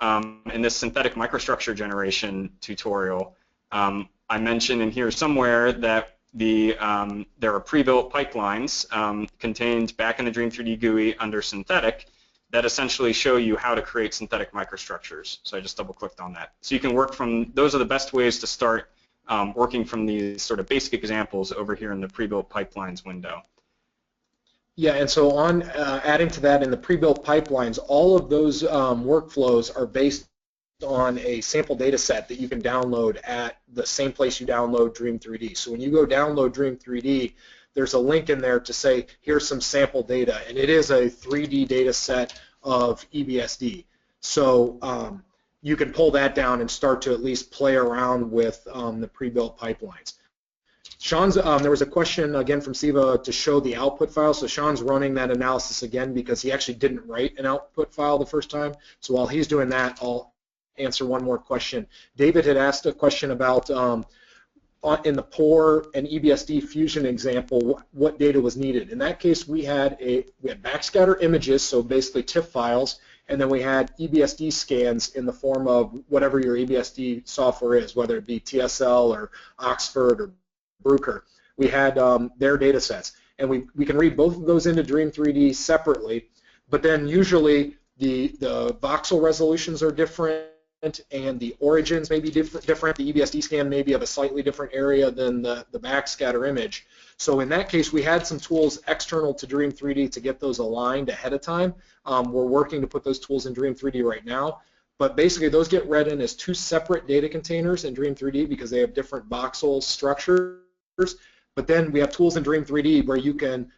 in this synthetic microstructure generation tutorial, I mentioned in here somewhere that there are pre-built pipelines contained back in the Dream 3D GUI under synthetic that essentially show you how to create synthetic microstructures. So I just double-clicked on that. So you can work from, those are the best ways to start working from these sort of basic examples over here in the pre-built pipelines window. Yeah, and so on adding to that, in the pre-built pipelines, all of those workflows are based on a sample data set that you can download at the same place you download Dream 3D. So when you go download Dream 3D, there's a link in there to say, here's some sample data, and it is a 3D data set of EBSD. So you can pull that down and start to at least play around with the pre-built pipelines. Sean's, there was a question again from Siva to show the output file. So Sean's running that analysis again because he actually didn't write an output file the first time. So while he's doing that, I'll answer one more question. David had asked a question about in the POR and EBSD fusion example, what data was needed. In that case, we had backscatter images, so basically TIFF files, and then we had EBSD scans in the form of whatever your EBSD software is, whether it be TSL or Oxford or Bruker. We had their data sets, and we can read both of those into Dream 3D separately, but then usually the voxel resolutions are different and the origins may be different. The EBSD scan may be of a slightly different area than the backscatter image. So in that case, we had some tools external to Dream 3D to get those aligned ahead of time. We're working to put those tools in Dream 3D right now. But basically, those get read in as two separate data containers in Dream 3D because they have different voxel structures. But then we have tools in Dream 3D where you can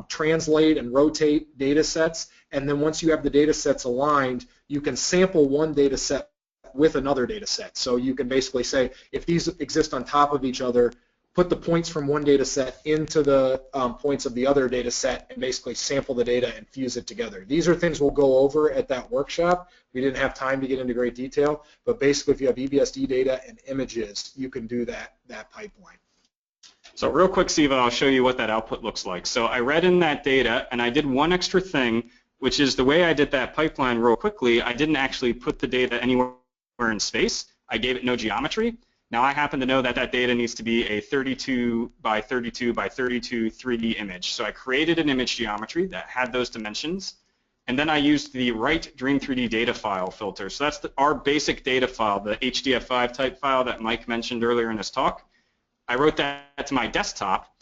translate and rotate data sets. And then once you have the data sets aligned, you can sample one data set with another data set. So you can basically say, if these exist on top of each other, put the points from one data set into the points of the other data set and basically sample the data and fuse it together. These are things we'll go over at that workshop. We didn't have time to get into great detail, but basically if you have EBSD data and images, you can do that pipeline. So real quick, Siva, I'll show you what that output looks like. So I read in that data, and I did one extra thing, which is the way I did that pipeline real quickly, I didn't actually put the data anywhere in space. I gave it no geometry. Now I happen to know that that data needs to be a 32 by 32 by 32 3D image. So I created an image geometry that had those dimensions, and then I used the write Dream 3D data file filter. So that's our basic data file, the HDF5 type file that Mike mentioned earlier in his talk. I wrote that to my desktop,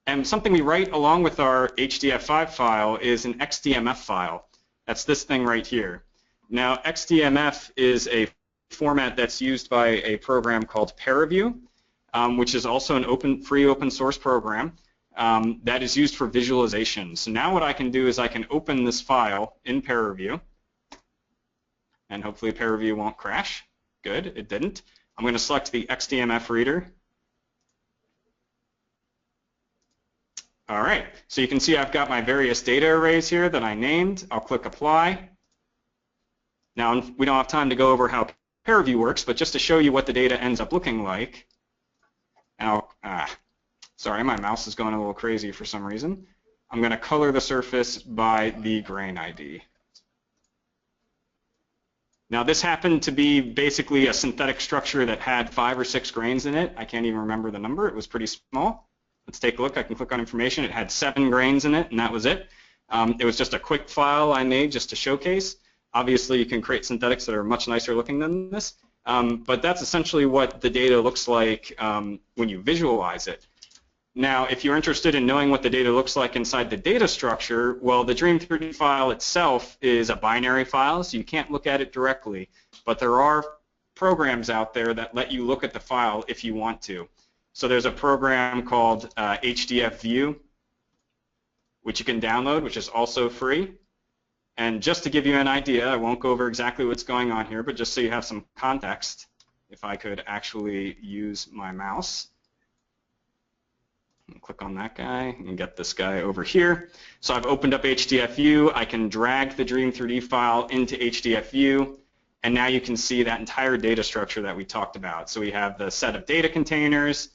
and something we write along with our HDF5 file is an XDMF file. That's this thing right here. Now, XDMF is a format that's used by a program called ParaView, which is also an free open source program that is used for visualization. So now what I can do is I can open this file in ParaView, and hopefully ParaView won't crash. Good, it didn't. I'm going to select the XDMF reader. All right, so you can see I've got my various data arrays here that I named. I'll click Apply. Now, we don't have time to go over how ParaView works, but just to show you what the data ends up looking like, and sorry, my mouse is going a little crazy for some reason. I'm going to color the surface by the grain ID. Now, this happened to be basically a synthetic structure that had 5 or 6 grains in it. I can't even remember the number. It was pretty small. Let's take a look. I can click on information. It had 7 grains in it, and that was it. It was just a quick file I made just to showcase. Obviously, you can create synthetics that are much nicer looking than this, but that's essentially what the data looks like when you visualize it. Now, if you're interested in knowing what the data looks like inside the data structure, well, the Dream3D file itself is a binary file, so you can't look at it directly, but there are programs out there that let you look at the file if you want to. So there's a program called HDF View, which you can download, which is also free. And just to give you an idea, I won't go over exactly what's going on here, but just so you have some context, if I could actually use my mouse. Click on that guy and get this guy over here. So I've opened up HDFU. I can drag the Dream3D file into HDFU, and now you can see that entire data structure that we talked about. So we have the set of data containers.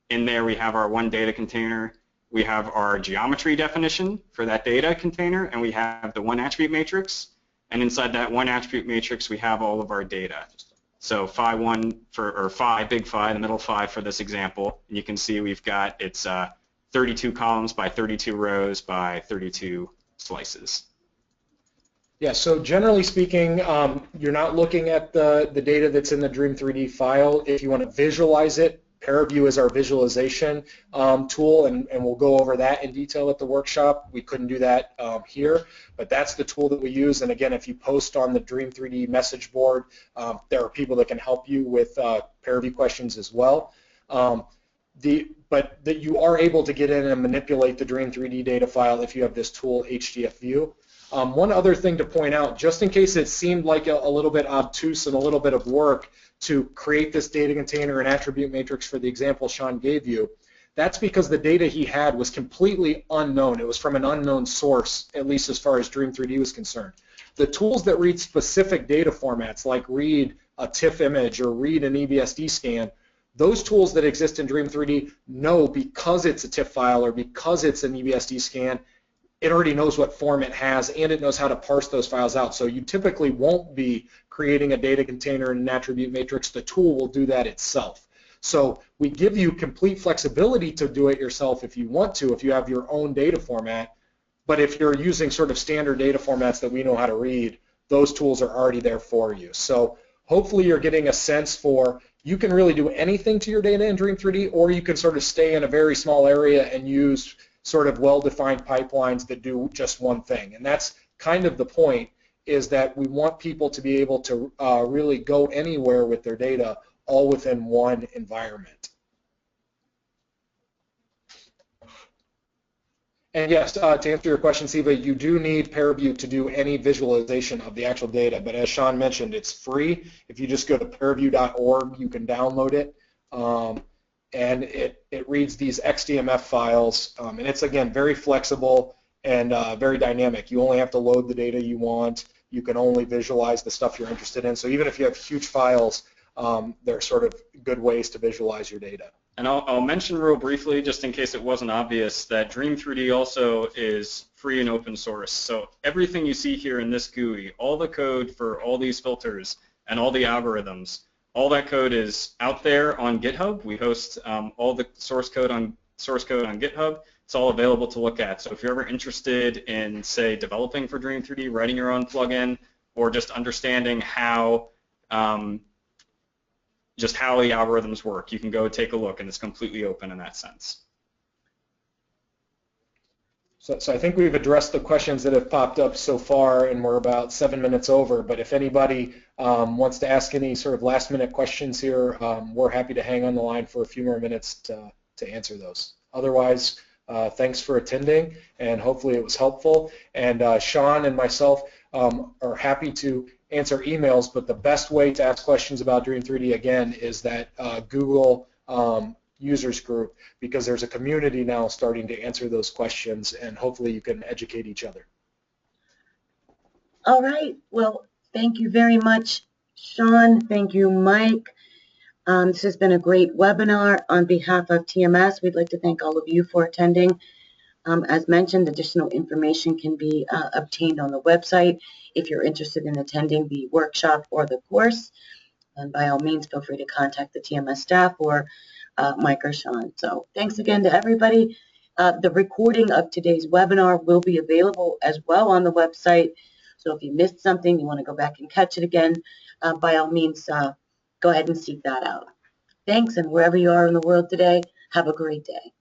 In there we have our one data container. We have our geometry definition for that data container, and we have the one attribute matrix. And inside that one attribute matrix, we have all of our data. So phi1 or phi, big phi, the middle phi for this example, and you can see we've got it's 32 columns by 32 rows by 32 slices. Yeah, so generally speaking, you're not looking at the data that's in the Dream3D file. If you want to visualize it, ParaView is our visualization tool, and we'll go over that in detail at the workshop. We couldn't do that here, but that's the tool that we use. And again, if you post on the Dream3D message board, there are people that can help you with ParaView questions as well. But that you are able to get in and manipulate the Dream3D data file if you have this tool, HDFView. One other thing to point out, just in case it seemed like a little bit obtuse and a little bit of work to create this data container and attribute matrix for the example Sean gave you, that's because the data he had was completely unknown. It was from an unknown source, at least as far as Dream3D was concerned. The tools that read specific data formats, like read a TIFF image or read an EBSD scan, those tools that exist in Dream3D know because it's a TIFF file or because it's an EBSD scan, it already knows what form it has, and it knows how to parse those files out. So you typically won't be creating a data container and an attribute matrix. The tool will do that itself. So we give you complete flexibility to do it yourself if you want to, if you have your own data format. But if you're using sort of standard data formats that we know how to read, those tools are already there for you. So hopefully you're getting a sense for you can really do anything to your data in Dream3D, or you can sort of stay in a very small area and use sort of well-defined pipelines that do just one thing. And that's kind of the point, is that we want people to be able to really go anywhere with their data, all within one environment. And yes, to answer your question, Siva, you do need ParaView to do any visualization of the actual data, but as Sean mentioned, it's free. If you just go to paraview.org, you can download it. And it reads these XDMF files, and it's, again, very flexible and very dynamic. You only have to load the data you want. You can only visualize the stuff you're interested in. So even if you have huge files, there are sort of good ways to visualize your data. And I'll mention real briefly, just in case it wasn't obvious, that Dream3D also is free and open source. So everything you see here in this GUI, all the code for all these filters and all the algorithms, all that code is out there on GitHub. We host all the source code on GitHub. It's all available to look at. So if you're ever interested in, say, developing for Dream3D, writing your own plugin, or just understanding how the algorithms work, you can go take a look, and it's completely open in that sense. So I think we've addressed the questions that have popped up so far, and we're about 7 minutes over. But if anybody wants to ask any sort of last-minute questions here, we're happy to hang on the line for a few more minutes to answer those. Otherwise, thanks for attending, and hopefully it was helpful. And Sean and myself are happy to answer emails, but the best way to ask questions about Dream 3D, again, is that Google users group, because there's a community now starting to answer those questions, and hopefully you can educate each other. All right. Well, thank you very much, Sean. Thank you, Mike. This has been a great webinar. On behalf of TMS, we'd like to thank all of you for attending. As mentioned, additional information can be obtained on the website if you're interested in attending the workshop or the course. And by all means, feel free to contact the TMS staff or Mike or Sean. So thanks again to everybody. The recording of today's webinar will be available as well on the website. So if you missed something, you want to go back and catch it again, by all means, go ahead and seek that out. Thanks, and wherever you are in the world today, have a great day.